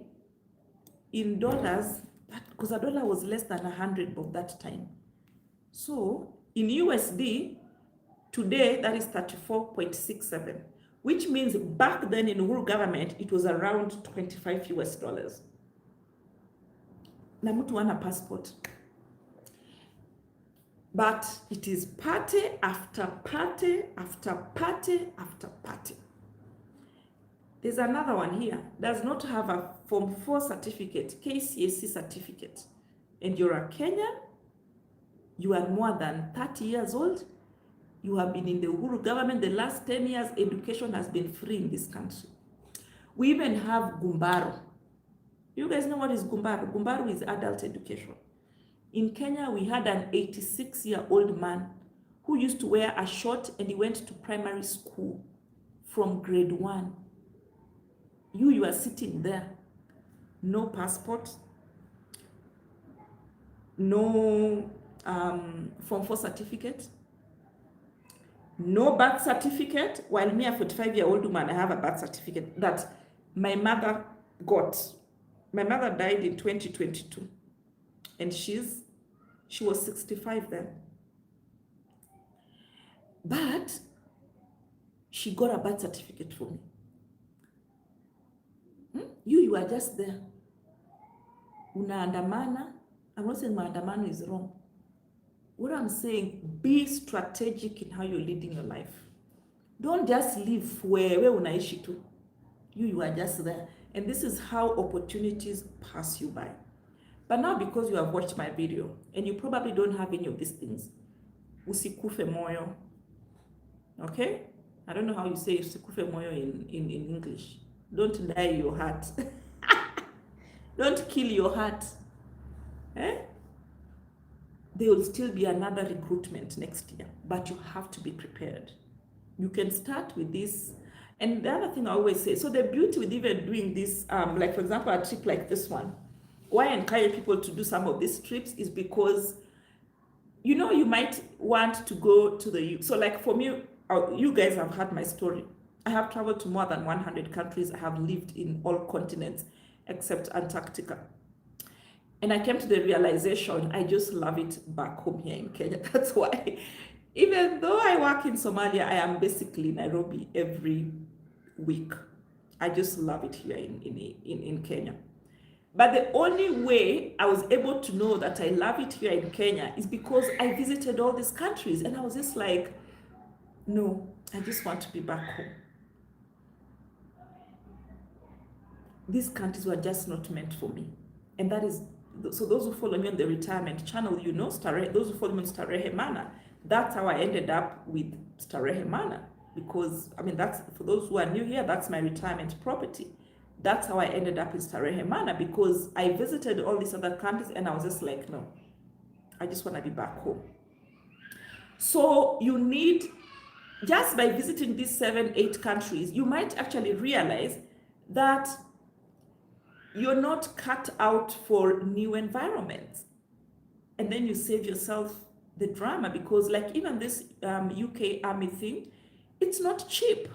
in dollars, because a dollar was less than 100 of that time. So, in USD, today, that is 34.67. Which means back then in Uhuru government, it was around 25 US dollars. Na mtu wana passport. But it is party after party after party after party. There's another one here. Does not have a Form 4 certificate, KCSE certificate. And you're a Kenyan, you are more than 30 years old, you have been in the Uhuru government the last 10 years, education has been free in this country. We even have Gumbaro. You guys know what is Gumbaro? Gumbaro is adult education. In Kenya, we had an 86-year-old man who used to wear a short and he went to primary school from grade 1. You are sitting there, no passport, no Form 4 certificate, no birth certificate, while me, a 45-year-old woman, I have a birth certificate that my mother got. My mother died in 2022, and she was 65 then. But she got a birth certificate for me. You are just there. Unaandamana. I'm not saying maandamano is wrong. What I'm saying, be strategic in how you're leading your life. Don't just live where unaishi tu. You are just there. And this is how opportunities pass you by. But now, because you have watched my video and you probably don't have any of these things, usikufe moyo. Okay? I don't know how you say usikufe moyo in English. Don't die your heart. Don't kill your heart. There will still be another recruitment next year, but you have to be prepared. You can start with this. And the other thing I always say, so the beauty with even doing this, like for example, a trip like this one, why I encourage people to do some of these trips is because, you know, you might want to go to the, so like for me, you guys have heard my story. I have traveled to more than 100 countries. I have lived in all continents except Antarctica. And I came to the realization, I just love it back home here in Kenya. That's why, even though I work in Somalia, I am basically in Nairobi every week. I just love it here in Kenya. But the only way I was able to know that I love it here in Kenya is because I visited all these countries. And I was just like, no, I just want to be back home. These countries were just not meant for me. And that is, so those who follow me on the retirement channel, you know, those who follow me on Starehe Mana, that's how I ended up with Starehe Mana. Because, I mean, that's, for those who are new here, that's my retirement property. That's how I ended up in Starehe Mana, because I visited all these other countries and I was just like, no, I just want to be back home. So you need, just by visiting these 7-8 countries, you might actually realize that you're not cut out for new environments. And then you save yourself the drama, because like even this UK army thing, it's not cheap.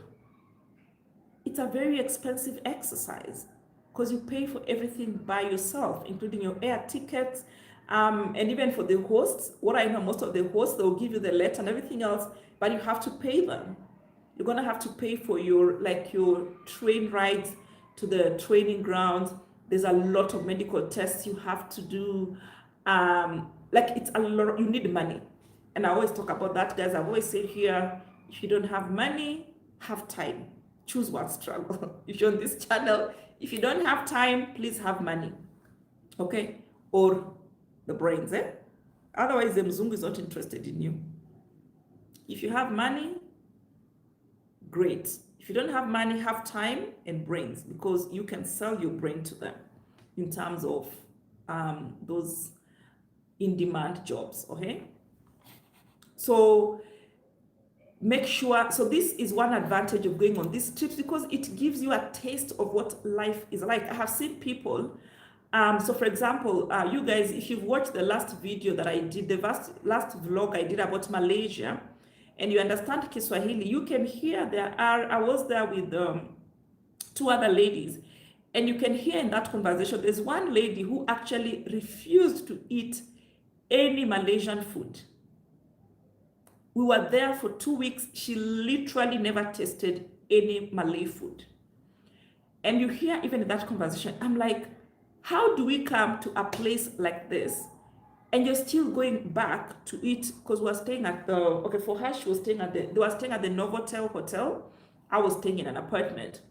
It's a very expensive exercise because you pay for everything by yourself, including your air tickets, and even for the hosts. What I know, most of the hosts, they'll give you the letter and everything else, but you have to pay them. You're gonna have to pay for your train rides to the training grounds. There's a lot of medical tests you have to do. It's a lot, you need money. And I always talk about that, guys. I've always said here, if you don't have money, have time. Choose one struggle. If you're on this channel, if you don't have time, please have money. Okay? Or the brains, eh? Otherwise, the Mzungu is not interested in you. If you have money, great. If you don't have money, have time and brains, because you can sell your brain to them in terms of those in-demand jobs, okay? So make sure, so this is one advantage of going on these trips, because it gives you a taste of what life is like. I have seen people, so for example, you guys, if you've watched the last video that I did, the last vlog I did about Malaysia, and you understand Kiswahili, you can hear I was there with two other ladies, and you can hear in that conversation, there's one lady who actually refused to eat any Malaysian food. We were there for 2 weeks. She literally never tasted any Malay food. And you hear even in that conversation, I'm like, how do we come to a place like this and you're still going back to eat? Because we were staying at the, okay, for her, they were staying at the Novotel Hotel. I was staying in an apartment.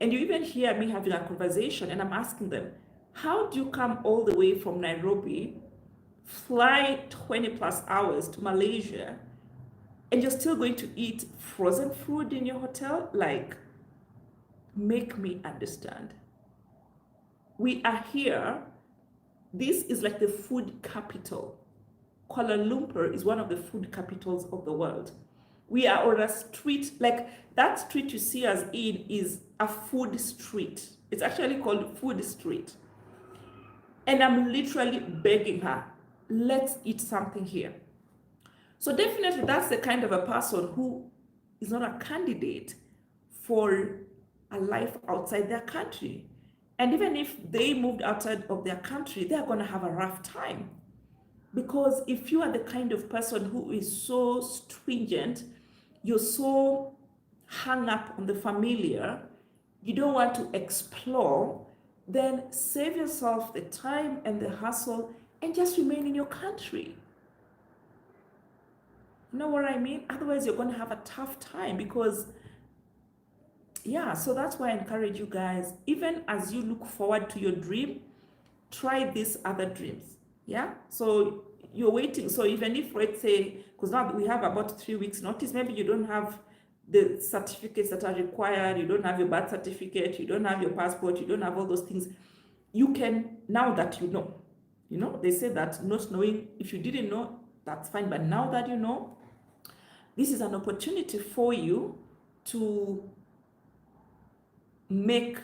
And you even hear me having a conversation, and I'm asking them, how do you come all the way from Nairobi, fly 20 plus hours to Malaysia, and you're still going to eat frozen food in your hotel? Like, make me understand. We are here. This is like the food capital. Kuala Lumpur is one of the food capitals of the world. We are on a street, like that street you see us in is a food street. It's actually called Food Street. And I'm literally begging her, let's eat something here. So definitely that's the kind of a person who is not a candidate for a life outside their country. And even if they moved outside of their country, they're going to have a rough time. Because if you are the kind of person who is so stringent, you're so hung up on the familiar, you don't want to explore, then save yourself the time and the hassle and just remain in your country. You know what I mean? Otherwise, you're going to have a tough time because, yeah, so that's why I encourage you guys, even as you look forward to your dream, try these other dreams. Yeah, so you're waiting. So even if, let's say, because now we have about 3 weeks notice, maybe you don't have the certificates that are required, you don't have your birth certificate, you don't have your passport, you don't have all those things, you can, now that you know, they say that not knowing, if you didn't know, that's fine, but now that you know, this is an opportunity for you to make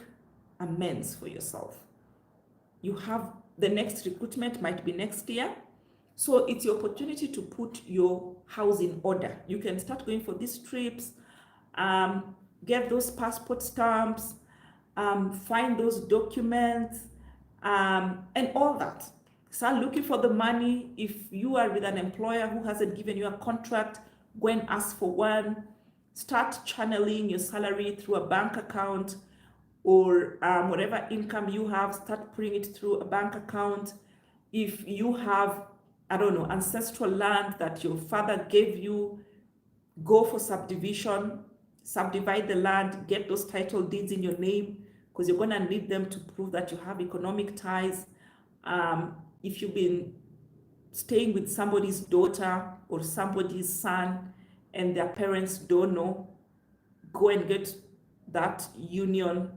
amends for yourself. You have the next recruitment might be next year. So it's your opportunity to put your house in order. You can start going for these trips, get those passport stamps, find those documents, and all that. Start looking for the money. If you are with an employer who hasn't given you a contract, go and ask for one. Start channeling your salary through a bank account, or whatever income you have, start putting it through a bank account. If you have, I don't know, ancestral land that your father gave you, go for subdivision, subdivide the land, get those title deeds in your name, because you're going to need them to prove that you have economic ties. If you've been staying with somebody's daughter or somebody's son and their parents don't know, go and get that union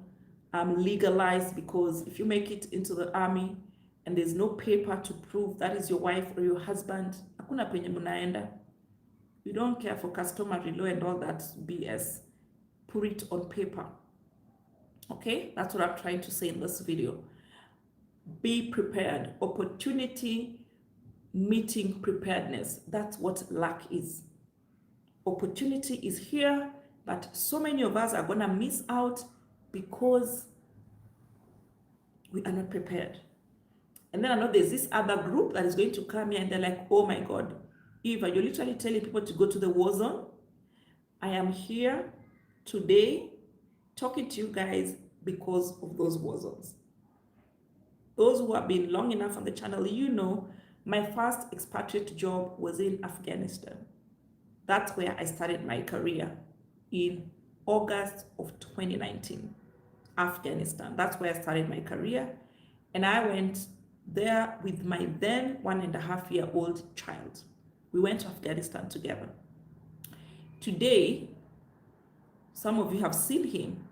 legalized, because if you make it into the army and there's no paper to prove that is your wife or your husband, hakuna penye munaenda. You don't care for customary law and all that BS. Put it on paper. Okay, that's what I'm trying to say in this video. Be prepared. Opportunity meeting preparedness. That's what luck is. Opportunity is here, but so many of us are going to miss out because we are not prepared. And then I know there's this other group that is going to come here and they're like, oh my God, Eva, you're literally telling people to go to the war zone. I am here today talking to you guys because of those war zones. Those who have been long enough on the channel, you know My first expatriate job was in Afghanistan. That's where I started my career in August of 2019. Afghanistan. That's where I started my career. And I went there with my then 1.5-year-old child. We went to Afghanistan together. Today, some of you have seen him.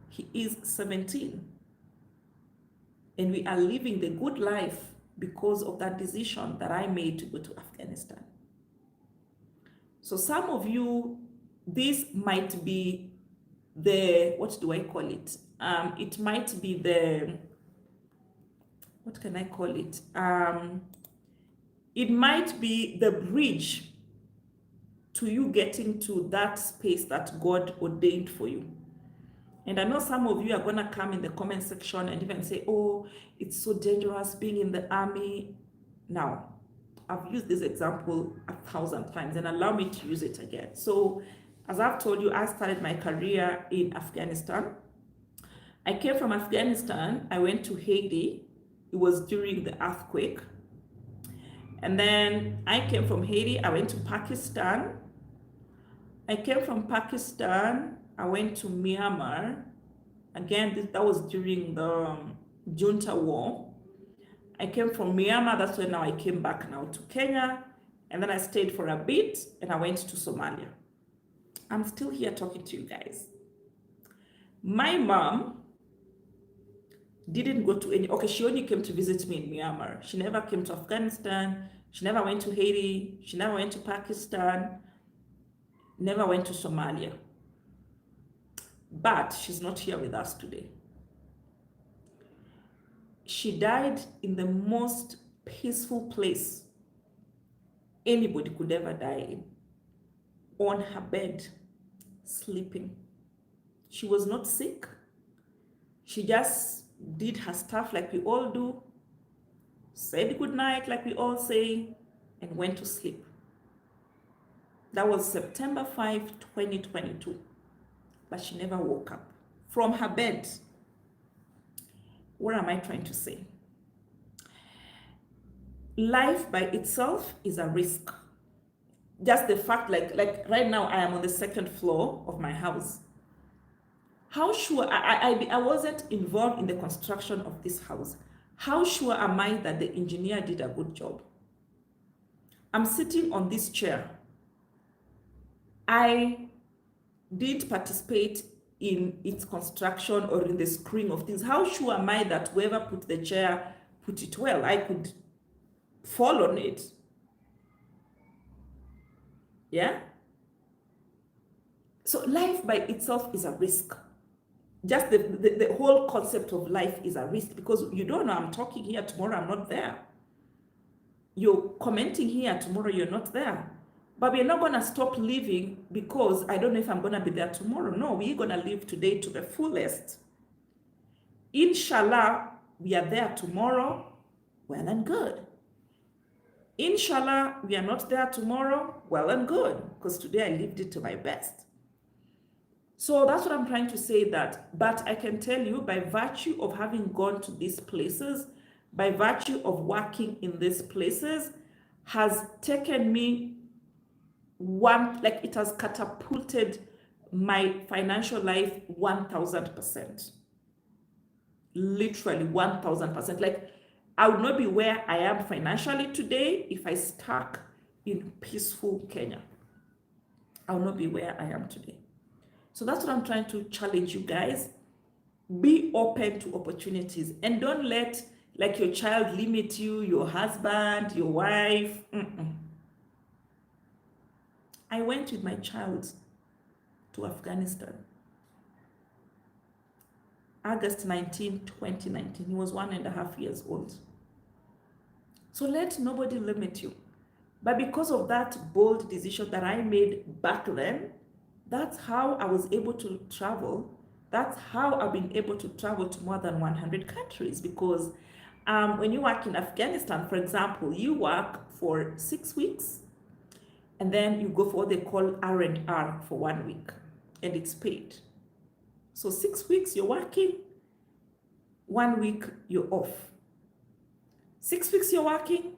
He is 17. And we are living the good life because of that decision that I made to go to Afghanistan. So some of you, this might be the, what do I call it? It might be the, what can I call it? It might be the bridge to you getting to that space that God ordained for you. And I know some of you are going to come in the comment section and even say, oh, it's so dangerous being in the army. Now, I've used this example 1,000 times and allow me to use it again. So, as I've told you, I started my career in Afghanistan. I came from Afghanistan. I went to Haiti. It was during the earthquake. And then I came from Haiti. I went to Pakistan. I came from Pakistan. I went to Myanmar. Again, that was during the junta war. I came from Myanmar. That's when now I came back now to Kenya. And then I stayed for a bit and I went to Somalia. I'm still here talking to you guys. My mom didn't go to any, okay, she only came to visit me in Myanmar. She never came to Afghanistan. She never went to Haiti. She never went to Pakistan. Never went to Somalia. But she's not here with us today. She died in the most peaceful place anybody could ever die in. On her bed, sleeping. She was not sick. She just did her stuff like we all do, said good night like we all say, and went to sleep. That was September 5, 2022. But she never woke up from her bed. What am I trying to say? Life by itself is a risk. Just the fact, like right now, I am on the second floor of my house. How sure, I wasn't involved in the construction of this house. How sure am I that the engineer did a good job? I'm sitting on this chair. I didn't participate in its construction or in the screwing of things. How sure am I that whoever put the chair put it well? I could fall on it. Yeah? So life by itself is a risk. Just the whole concept of life is a risk because you don't know, I'm talking here, tomorrow I'm not there. You're commenting here, tomorrow you're not there. But we're not going to stop living because I don't know if I'm going to be there tomorrow. No, we're going to live today to the fullest. Inshallah, we are there tomorrow, well and good. Inshallah, we are not there tomorrow, well and good, because today I lived it to my best. So that's what I'm trying to say that, but I can tell you by virtue of having gone to these places, by virtue of working in these places, has taken me it has catapulted my financial life 1,000%. Literally 1,000%. Like I would not be where I am financially today if I stuck in peaceful Kenya. I would not be where I am today. So that's what I'm trying to challenge you guys. Be open to opportunities and don't let like your child limit you, your husband, your wife. I went with my child to Afghanistan. August 19, 2019. He was 1.5 years old. So let nobody limit you. But because of that bold decision that I made back then, that's how I was able to travel. That's how I've been able to travel to more than 100 countries. Because when you work in Afghanistan, for example, you work for 6 weeks, and then you go for what they call R&R for 1 week, and it's paid. So 6 weeks you're working, 1 week you're off. 6 weeks you're working,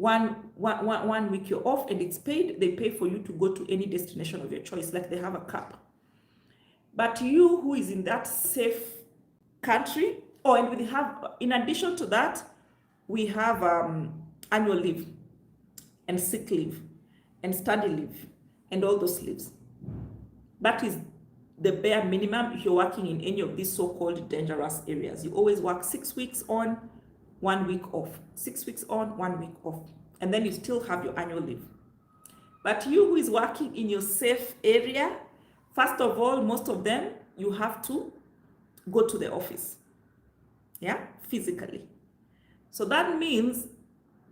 one week you're off and it's paid. They pay for you to go to any destination of your choice, like they have a cap. But you who is in that safe country, and we have, in addition to that, we have annual leave and sick leave and study leave and all those leaves. That is the bare minimum if you're working in any of these so-called dangerous areas. You always work 6 weeks on, 1 week off, 6 weeks on, 1 week off, and then you still have your annual leave. But you who is working in your safe area, first of all, most of them, you have to go to the office, physically. So that means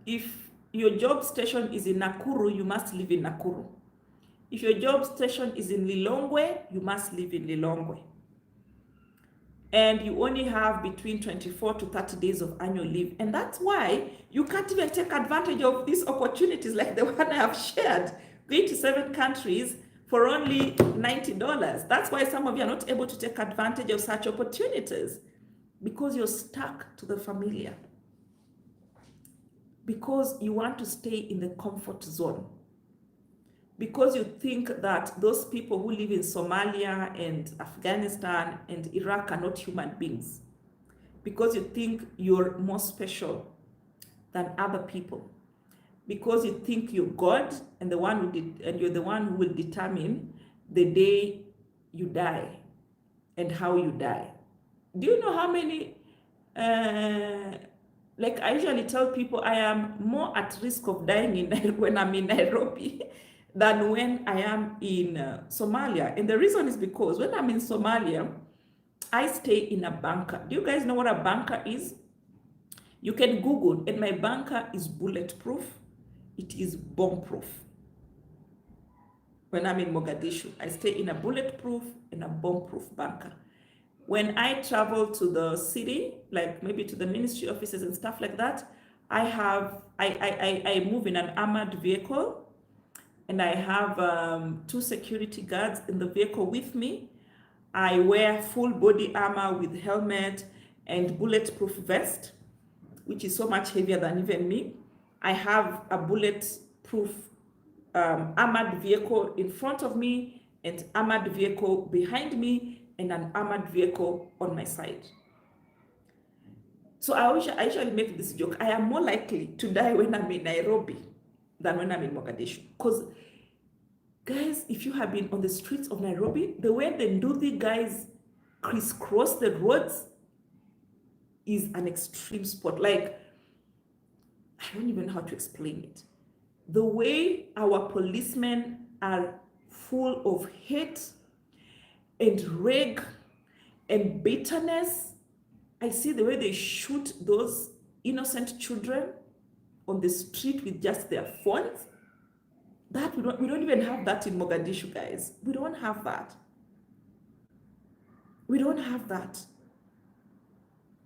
if your job station is in Nakuru, you must live in Nakuru. If your job station is in Lilongwe, you must live in Lilongwe. And you only have between 24 to 30 days of annual leave. And that's why you can't even take advantage of these opportunities like the one I have shared, going to 7 countries for only $90. That's why some of you are not able to take advantage of such opportunities, because you're stuck to the familiar, because you want to stay in the comfort zone, because you think that those people who live in Somalia and Afghanistan and Iraq are not human beings, because you think you're more special than other people, because you think you're God and you're the one who will determine the day you die and how you die. Do you know how many, like I usually tell people, I am more at risk of dying when I'm in Nairobi than when I am in Somalia. And the reason is because when I'm in Somalia, I stay in a bunker. Do you guys know what a bunker is? You can Google, and my bunker is bulletproof. It is bomb-proof. When I'm in Mogadishu, I stay in a bulletproof and a bomb-proof bunker. When I travel to the city, like maybe to the ministry offices and stuff like that, I move in an armored vehicle, and I have 2 security guards in the vehicle with me. I wear full body armor with helmet and bulletproof vest, which is so much heavier than even me. I have a bulletproof armored vehicle in front of me, and armored vehicle behind me, and an armored vehicle on my side. So I usually make this joke. I am more likely to die when I'm in Nairobi than when I'm in Mogadishu. Because, guys, if you have been on the streets of Nairobi, the way the Nduthi guys crisscross the roads is an extreme sport. Like, I don't even know how to explain it. The way our policemen are full of hate and rage and bitterness. I see the way they shoot those innocent children on the street with just their phones. That we don't even have that in Mogadishu, guys. We don't have that. We don't have that.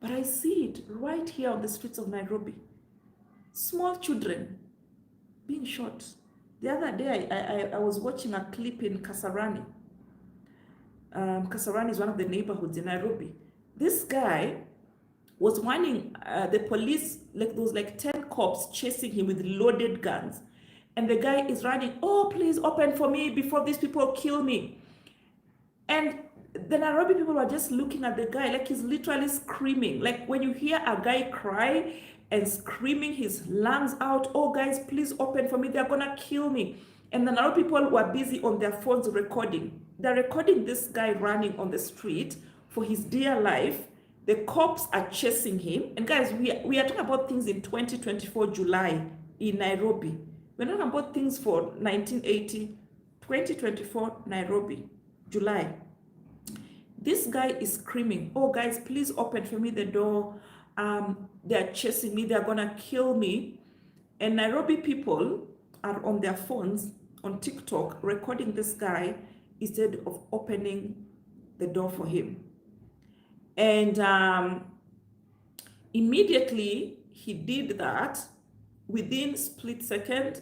But I see it right here on the streets of Nairobi. Small children being shot. The other day, I was watching a clip in Kasarani. Kasarani is one of the neighborhoods in Nairobi. This guy was warning the police, like there was like 10 cops chasing him with loaded guns. And the guy is running, oh, please open for me before these people kill me. And the Nairobi people were just looking at the guy like he's literally screaming. Like when you hear a guy cry and screaming his lungs out, oh guys, please open for me, they're gonna kill me. And the Nairobi people were busy on their phones recording. They're recording this guy running on the street for his dear life. The cops are chasing him. And guys, we are talking about things in 2024 July in Nairobi. We're not talking about things for 1980, 2024 Nairobi, July. This guy is screaming, oh guys, please open for me the door. They're chasing me, they're gonna kill me. And Nairobi people are on their phones, on TikTok, recording this guy instead of opening the door for him. And immediately he did that. Within split second,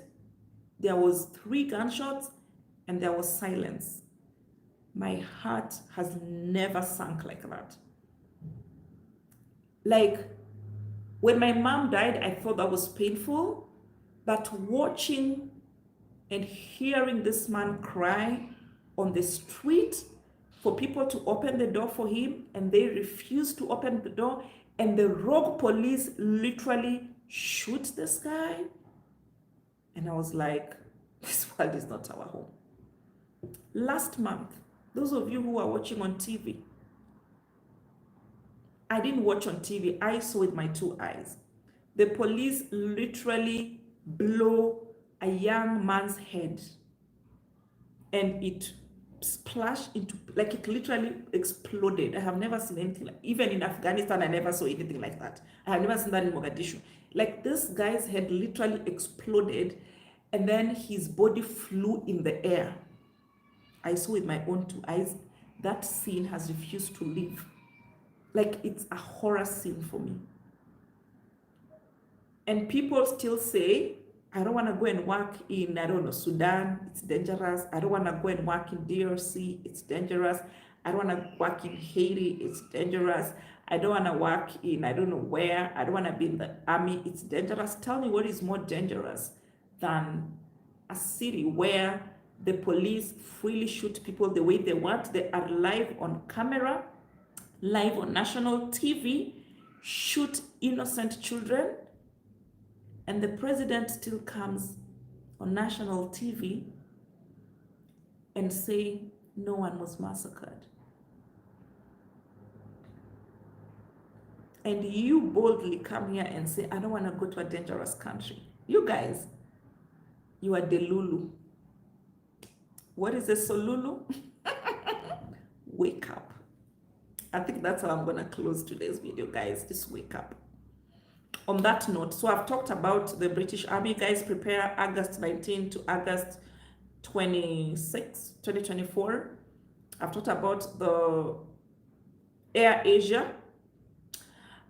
there was 3 gunshots and there was silence. My heart has never sunk like that. Like when my mom died, I thought that was painful. But watching and hearing this man cry on the street for people to open the door for him, and they refuse to open the door, and the rogue police literally shoot this guy. And I was like, this world is not our home. Last month, those of you who are watching on TV, I didn't watch on TV, I saw with my 2 eyes. The police literally blow a young man's head, and it splashed into, like, it literally exploded. I have never seen anything like, even in Afghanistan, I never saw anything like that. I have never seen that in Mogadishu. Like, this guy's head literally exploded, and then his body flew in the air. I saw with my own 2 eyes. That scene has refused to leave. Like, it's a horror scene for me. And people still say, I don't want to go and work in, I don't know, Sudan, it's dangerous. I don't want to go and work in DRC, it's dangerous. I don't want to work in Haiti, it's dangerous. I don't want to work in, I don't know where. I don't want to be in the army, it's dangerous. Tell me what is more dangerous than a city where the police freely shoot people the way they want. They are live on camera, live on national TV, shoot innocent children, and the president still comes on national TV and say no one was massacred. And you boldly come here and say, I don't want to go to a dangerous country. You guys, you are Delulu. What is a Solulu? Wake up. I think that's how I'm going to close today's video, guys. Just wake up. On that note, so I've talked about the British Army. Guys, prepare August 19 to August 26, 2024. I've talked about the Air Asia.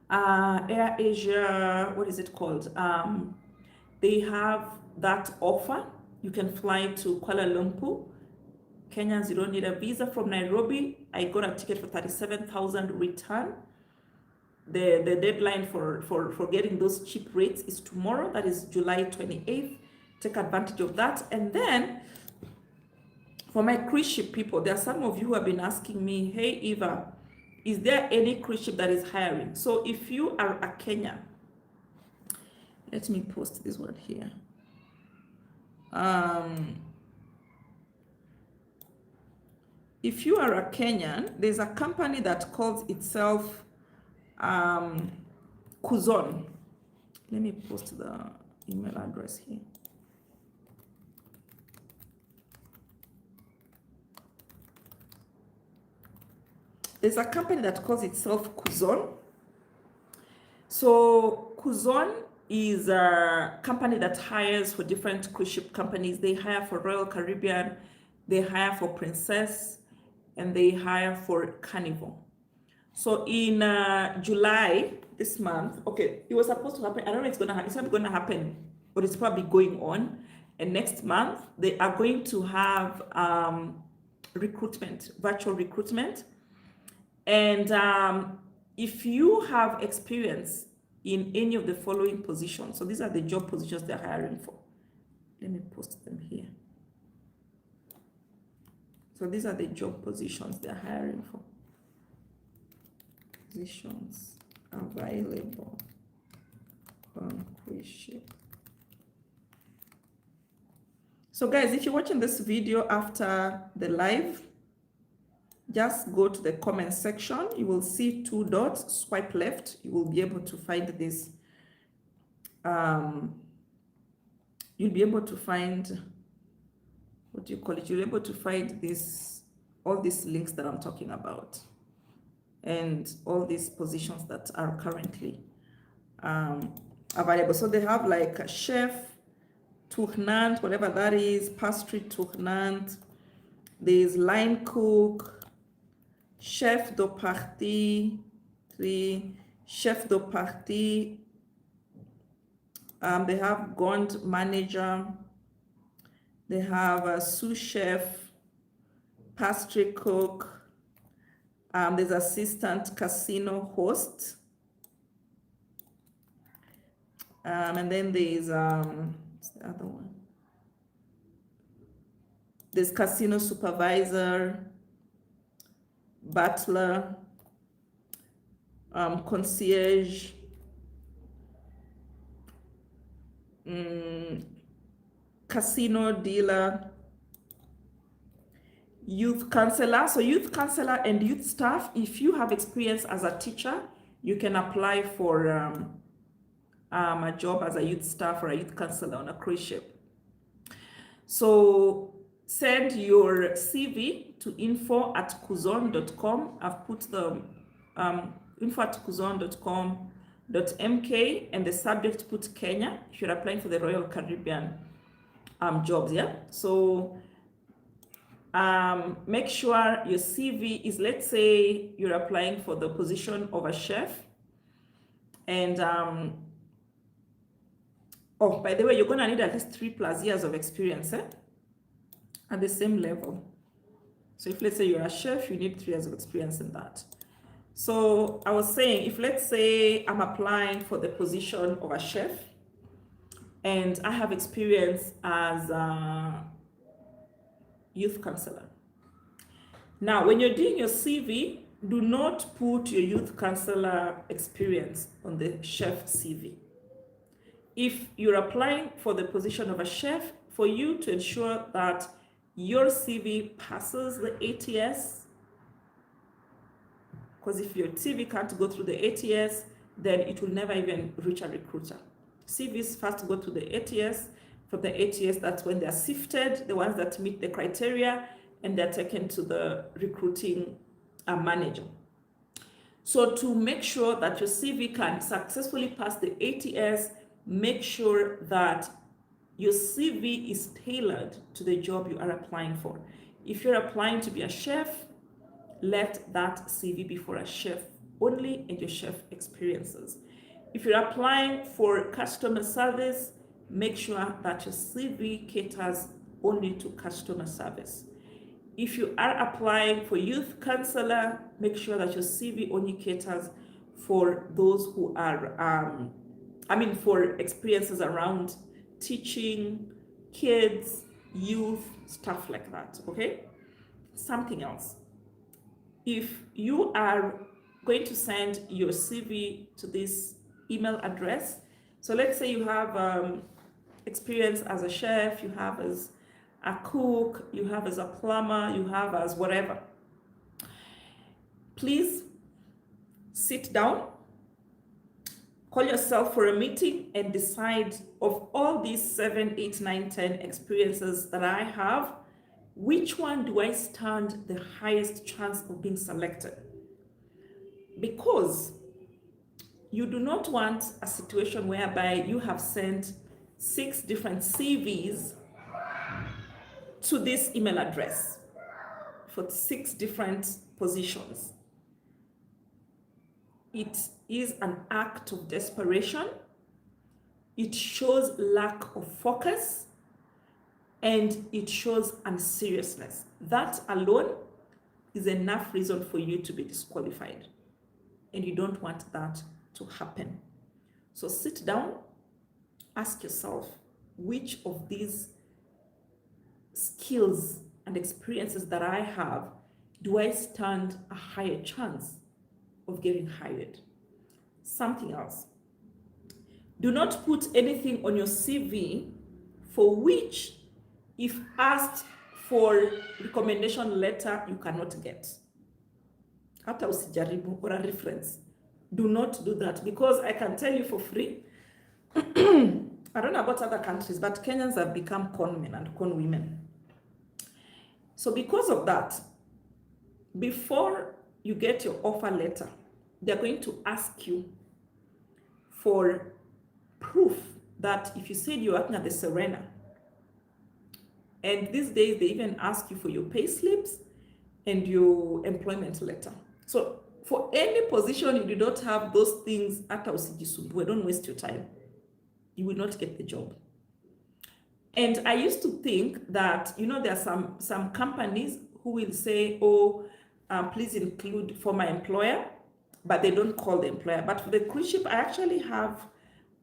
Air Asia, what is it called? They have that offer. You can fly to Kuala Lumpur. Kenyans, you don't need a visa. From Nairobi, I got a ticket for 37,000 return. The deadline for getting those cheap rates is tomorrow. That is July 28th. Take advantage of that. And then for my cruise ship people, there are some of you who have been asking me, hey Eva, is there any cruise ship that is hiring? So if you are a Kenyan, let me post this one here. If you are a Kenyan, there's a company that calls itself Kuzon. Let me post the email address here. There's a company that calls itself Kuzon. So Kuzon is a company that hires for different cruise ship companies. They hire for Royal Caribbean, they hire for Princess, and they hire for Carnival. So in July this month, okay, it was supposed to happen. I don't know if it's gonna happen. It's not gonna happen, but it's probably going on. And next month they are going to have recruitment, virtual recruitment. And if you have experience in any of the following positions, so these are the job positions they're hiring for. Let me post them here. So these are the job positions they're hiring for. Positions available on cruise ship. So guys, if you're watching this video after the live, just go to the comment section. You will see 2 dots, swipe left. You will be able to find this. You'll be able to find, what do you call it? You'll be able to find this, all these links that I'm talking about, and all these positions that are currently available. So they have like a chef, tournant, whatever that is, pastry tournant. There's line cook, chef de partie, chef de partie. They have Gond manager. They have a sous chef, pastry cook. There's assistant casino host. And then there's the other one? There's casino supervisor, butler, concierge, casino dealer, youth counselor. So youth counselor and youth staff, if you have experience as a teacher, you can apply for a job as a youth staff or a youth counselor on a cruise ship. So send your CV to info@kuzon.com. I've put the info@kuzon.com.mk and the subject put Kenya if you're applying for the Royal Caribbean jobs. Yeah. So make sure your CV is, let's say you're applying for the position of a chef, and oh, by the way, you're gonna need at least 3+ years of experience at the same level. So if, let's say you're a chef, you need 3 years of experience in that. So I was saying, if let's say I'm applying for the position of a chef and I have experience as a youth counselor. Now, when you're doing your CV, do not put your youth counselor experience on the chef CV. If you're applying for the position of a chef, for you to ensure that your CV passes the ATS, because if your CV can't go through the ATS, then it will never even reach a recruiter. CVs first go to the ATS. From the ATS, that's when they're sifted, the ones that meet the criteria, and they're taken to the recruiting manager. So to make sure that your CV can successfully pass the ATS, make sure that your CV is tailored to the job you are applying for. If you're applying to be a chef, let that CV be for a chef only and your chef experiences. If you're applying for customer service, make sure that your CV caters only to customer service. If you are applying for youth counselor, make sure that your CV only caters for those who are, for experiences around teaching, kids, youth, stuff like that, okay? Something else. If you are going to send your CV to this email address, so let's say you have experience as a chef, you have as a cook, you have as a plumber, you have as whatever. Please sit down, call yourself for a meeting and decide, of all these 7, 8, 9, 10 experiences that I have, which one do I stand the highest chance of being selected? Because you do not want a situation whereby you have sent 6 different CVs to this email address for 6 different positions. It is an act of desperation. It shows lack of focus, and it shows unseriousness. That alone is enough reason for you to be disqualified, and you don't want that to happen. So sit down, ask yourself, which of these skills and experiences that I have do I stand a higher chance of getting hired? Something else. Do not put anything on your CV for which, if asked for recommendation letter, you cannot get. Hata usijaribu or a reference. Do not do that, because I can tell you for free, I don't know about other countries, but Kenyans have become con men and con women. So because of that, before you get your offer letter, they're going to ask you for proof that if you said you're working at the Serena, and these days they even ask you for your pay slips and your employment letter. So for any position you do not have those things, hata usijisumbue, don't waste your time. You will not get the job. And I used to think that, there are some companies who will say, please include for my employer, but they don't call the employer. But for the cruise ship, I actually have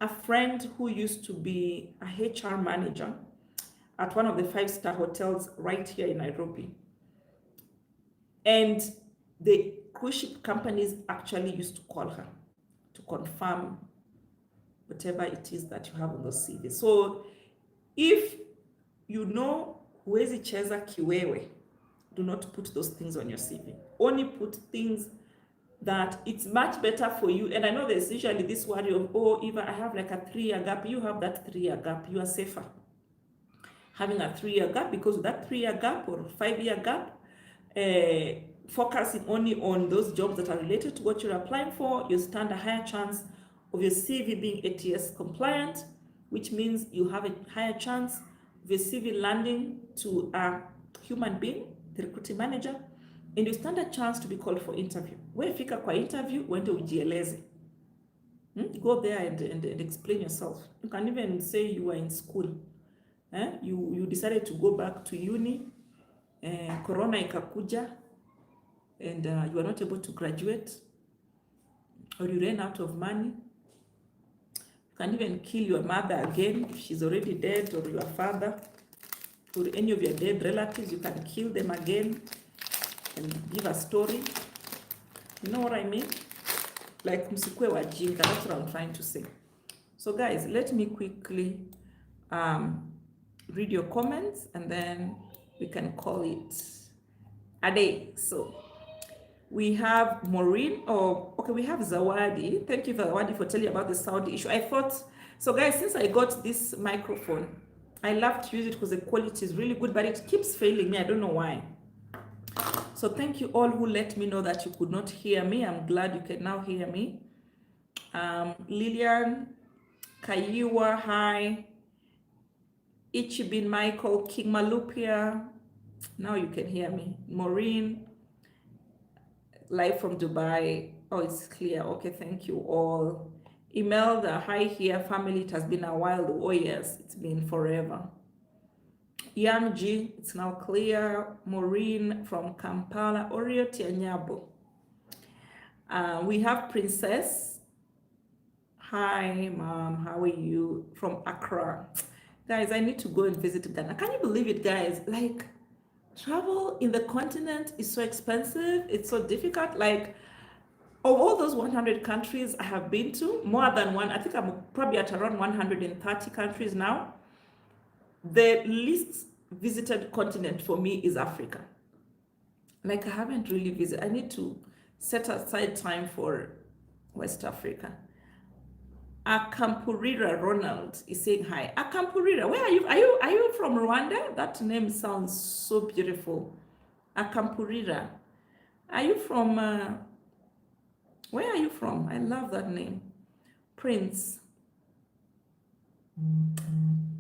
a friend who used to be a HR manager at one of the 5-star hotels right here in Nairobi. And the cruise ship companies actually used to call her to confirm whatever it is that you have on those CVs. So if you know huwezi cheza kiwewe, do not put those things on your CV. Only put things that it's much better for you. And I know there's usually this worry of, oh, if I have like a 3-year gap, you have that 3-year gap, you are safer having a 3-year gap, because that 3-year gap or 5-year gap, focusing only on those jobs that are related to what you're applying for, you stand a higher chance of your CV being ATS compliant, which means you have a higher chance of your CV landing to a human being, the recruiting manager, and you stand a chance to be called for interview. When you fika kwa interview, uende ujieleze. Go there and explain yourself. You can even say you were in school. You decided to go back to uni, corona ikakuja, and you are not able to graduate, or you ran out of money. You can even kill your mother again if she's already dead, or your father, or any of your dead relatives. You can kill them again and give a story. You know what I mean? Like msikwe wajinga, that's what I'm trying to say. So guys, let me quickly read your comments, and then we can call it a day. So we have Maureen, we have Zawadi. Thank you, Zawadi, for telling about the Saudi issue. I thought, so guys, since I got this microphone, I love to use it because the quality is really good, but it keeps failing me. I don't know why. So thank you all who let me know that you could not hear me. I'm glad you can now hear me. Lillian, Kaiwa, hi. Ichibin Michael, King Malupia, now you can hear me. Maureen, live from Dubai. Oh, it's clear. Okay, thank you all. Imelda, hi here, family. It has been a while. Oh yes, it's been forever. Young G, it's now clear. Maureen from Kampala. Orio Tianyabo. We have Princess. Hi, mom. How are you? From Accra. Guys, I need to go and visit Ghana. Can you believe it, guys? Like, travel in the continent is so expensive. It's so difficult. Like, of all those 100 countries I have been to, more than one, I think I'm probably at around 130 countries now. The least visited continent for me is Africa. Like, I haven't really visited. I need to set aside time for West Africa. Akampurira Ronald is saying hi. Akampurira, where are you? Are you from Rwanda? That name sounds so beautiful. Akampurira. Are you from where are you from? I love that name. Prince.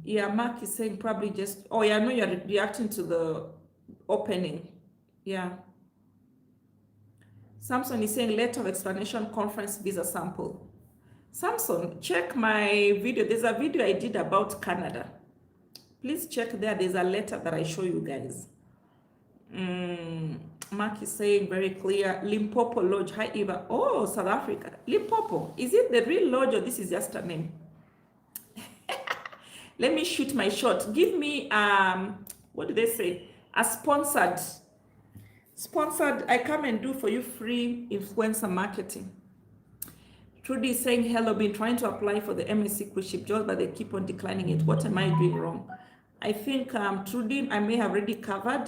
Yeah, Mark is saying probably just, oh yeah, I know you're reacting to the opening. Yeah. Samson is saying letter of explanation, conference visa sample. Samson, check my video. There's a video I did about Canada. Please check there. There's a letter that I show you guys. Mark is saying very clear. Limpopo Lodge. Hi, Eva. Oh, South Africa. Limpopo. Is it the real lodge or this is just a name? Let me shoot my shot. Give me, what do they say? A sponsored. I come and do for you free influencer marketing. Trudy is saying, hello, been trying to apply for the MSc cruise ship job, but they keep on declining it. What am I doing wrong? I think, Trudy, I may have already covered,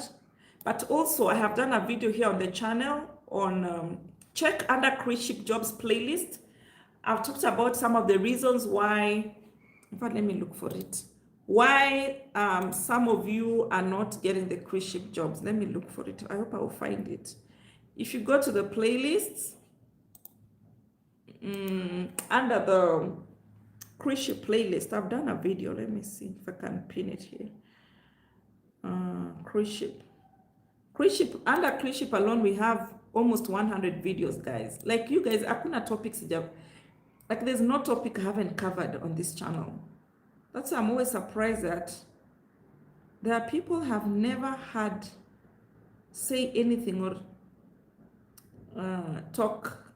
but also I have done a video here on the channel on, check under cruise ship jobs playlist. I've talked about some of the reasons why, in fact, let me look for it. Why some of you are not getting the cruise ship jobs. Let me look for it. I hope I will find it. If you go to the playlists, under the cruise ship playlist, I've done a video. Let me see if I can pin it here. Cruise ship, under cruise ship alone, we have almost 100 videos, guys. Like you guys, hakuna topics, like there's no topic I haven't covered on this channel. That's why I'm always surprised that there are people have never had say anything or talk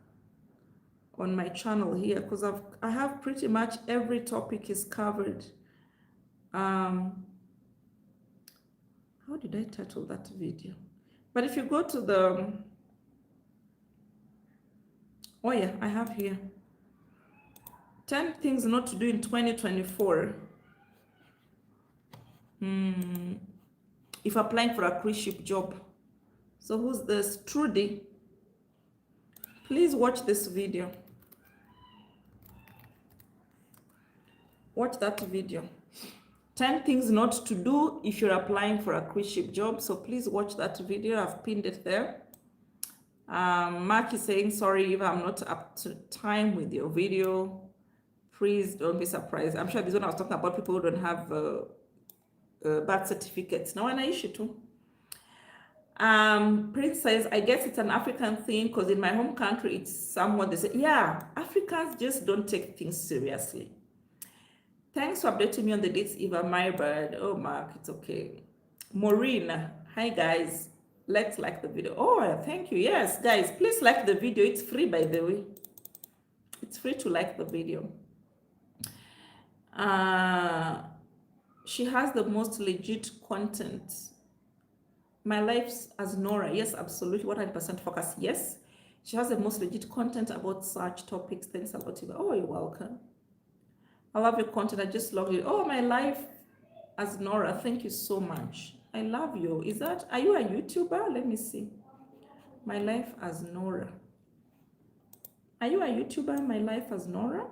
on my channel here, because I have pretty much every topic is covered. How did I title that video? But if you go to the, oh yeah, I have here 10 things not to do in 2024. If applying for a cruise ship job. So who's this? Trudy. Please watch this video. Watch that video. 10 things not to do if you're applying for a cruise ship job. So please watch that video. I've pinned it there. Mark is saying, sorry if I'm not up to time with your video. Please don't be surprised. I'm sure this one I was talking about people who don't have birth certificates. Now, I issue too. Prince says, I guess it's an African thing because in my home country, it's somewhat they say, yeah, Africans just don't take things seriously. Thanks for updating me on the dates, Eva Mybird. Oh, Mark, it's okay. Maureen, hi guys. Let's like the video. Oh, thank you. Yes, guys, please like the video. It's free, by the way. It's free to like the video. She has the most legit content. My life as Nora. Yes, absolutely. 100% focus. Yes. She has the most legit content about such topics. Thanks a lot, Eva. Oh, you're welcome. I love your content. I just love you. Oh, my life as Nora. Thank you so much. I love you. Are you a YouTuber? Let me see. My life as Nora. Are you a YouTuber? My life as Nora?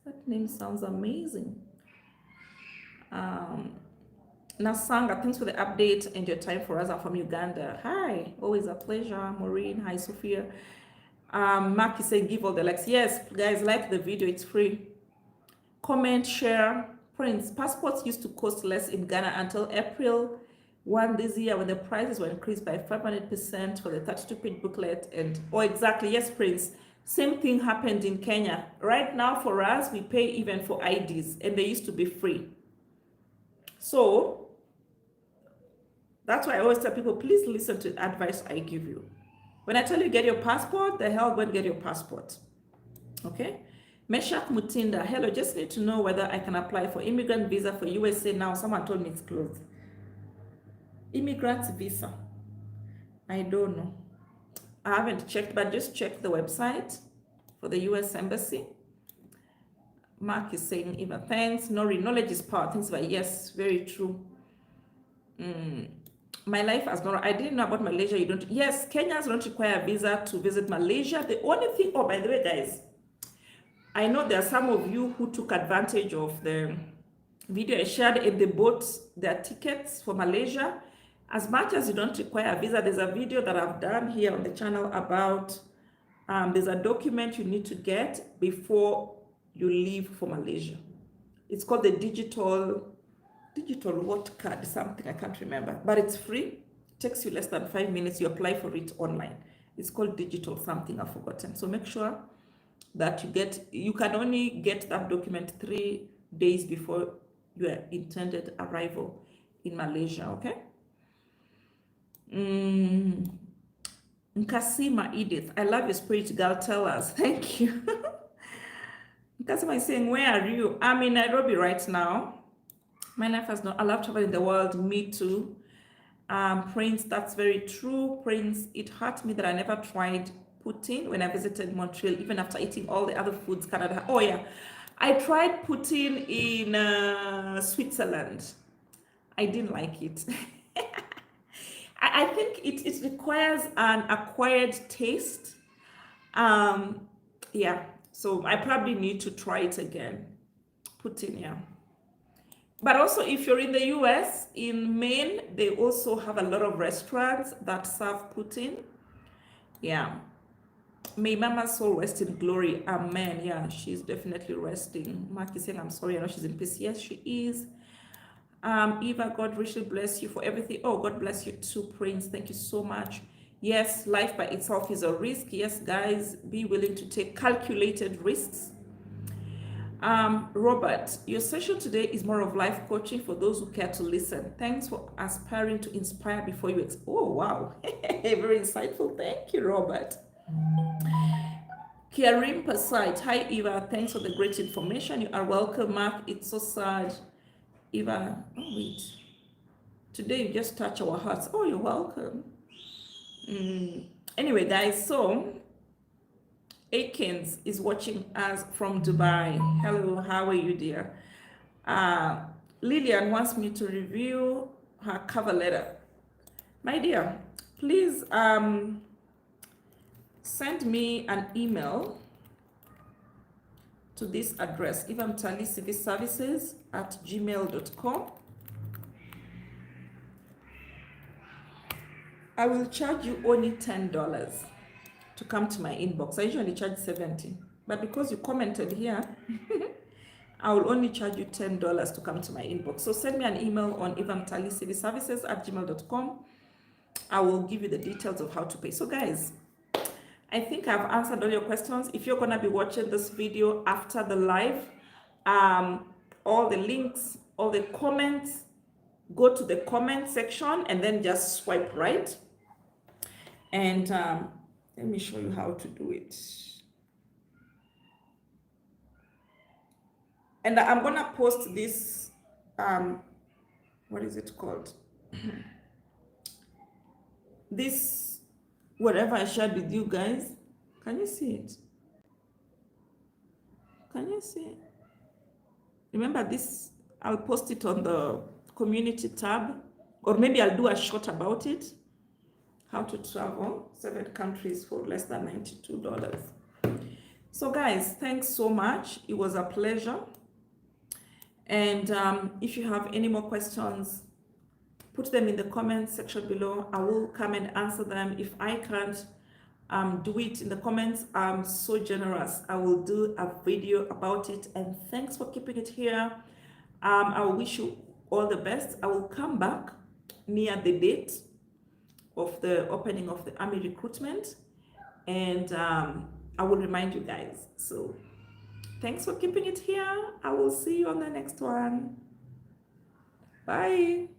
That name sounds amazing. Nasanga, thanks for the update and your time for us. I'm from Uganda. Hi, always a pleasure. Maureen, hi, Sophia. Mark is saying give all the likes. Yes, guys, like the video. It's free. Comment, share. Prince, passports used to cost less in Ghana until April 1 this year when the prices were increased by 500% for the 32-page booklet. And oh, exactly, yes, Prince. Same thing happened in Kenya. Right now for us, we pay even for IDs and they used to be free. So that's why I always tell people, please listen to the advice I give you. When I tell you get your passport, the hell go and get your passport. Okay? Meshak Mutinda, hello, just need to know whether I can apply for immigrant visa for USA now. Someone told me it's closed. Immigrant visa. I don't know. I haven't checked, but just check the website for the US Embassy. Mark is saying, Eva, thanks. Nori, knowledge is power. Thanks, but yes, very true. My life as Nora, I didn't know about Malaysia. You don't. Yes, Kenyans don't require a visa to visit Malaysia. The only thing, oh, by the way, guys, I know there are some of you who took advantage of the video I shared and they bought their tickets for Malaysia. As much as you don't require a visa, there's a video that I've done here on the channel about, there's a document you need to get before you leave for Malaysia. It's called the digital what card, something, I can't remember, but it's free. It takes you less than 5 minutes. You apply for it online. It's called digital something, I've forgotten. So make sure that you can only get that document 3 days before your intended arrival in Malaysia, okay? Nkasima Edith, I love your spirit, girl, tell us. Thank you. Nkasima is saying, where are you? I'm in Nairobi right now. My life has not, I love traveling the world, me too. Prince, that's very true. Prince, it hurt me that I never tried poutine when I visited Montreal, even after eating all the other foods Canada. Oh yeah, I tried poutine in Switzerland. I didn't like it. I think it requires an acquired taste. Yeah, so I probably need to try it again. Poutine, yeah. But also, if you're in the US, in Maine, they also have a lot of restaurants that serve poutine. Yeah. May Mama's soul rest in glory. Amen. Yeah, she's definitely resting. Mark is saying, I'm sorry, I know she's in peace. Yes, she is. Eva, God richly bless you for everything. Oh, God bless you too, Prince. Thank you so much. Yes, life by itself is a risk. Yes, guys, be willing to take calculated risks. Robert, your session today is more of life coaching for those who care to listen. Thanks for aspiring to inspire before you. Oh, wow. Very insightful. Thank you, Robert. Kiarim Pasite. Hi, Eva. Thanks for the great information. You are welcome, Mark. It's so sad. Eva, oh, wait. Today you just touch our hearts. Oh, you're welcome. Anyway, guys, so Akins is watching us from Dubai. Hello, how are you, dear? Lillian wants me to review her cover letter. My dear, please send me an email to this address, ivamtaliCVservices@gmail.com. I will charge you only $10 to come to my inbox. I usually charge $70, but because you commented here, I will only charge you $10 to come to my inbox. So send me an email on ivamtaliCVservices@gmail.com. I will give you the details of how to pay. So guys, I think I've answered all your questions. If you're going to be watching this video after the live, all the links, all the comments, go to the comment section and then just swipe right. And let me show you how to do it. And I'm going to post this, what is it called? This, whatever I shared with you guys. Can you see it? Can you see it? Remember this, I'll post it on the community tab, or maybe I'll do a short about it. How to travel 7 countries for less than $92. So guys, thanks so much. It was a pleasure. And if you have any more questions, put them in the comment section below. I will come and answer them. If I can't do it in the comments, I'm so generous. I will do a video about it. And thanks for keeping it here. I wish you all the best. I will come back near the date of the opening of the army recruitment, and I will remind you guys. So thanks for keeping it here. I will see you on the next one. Bye.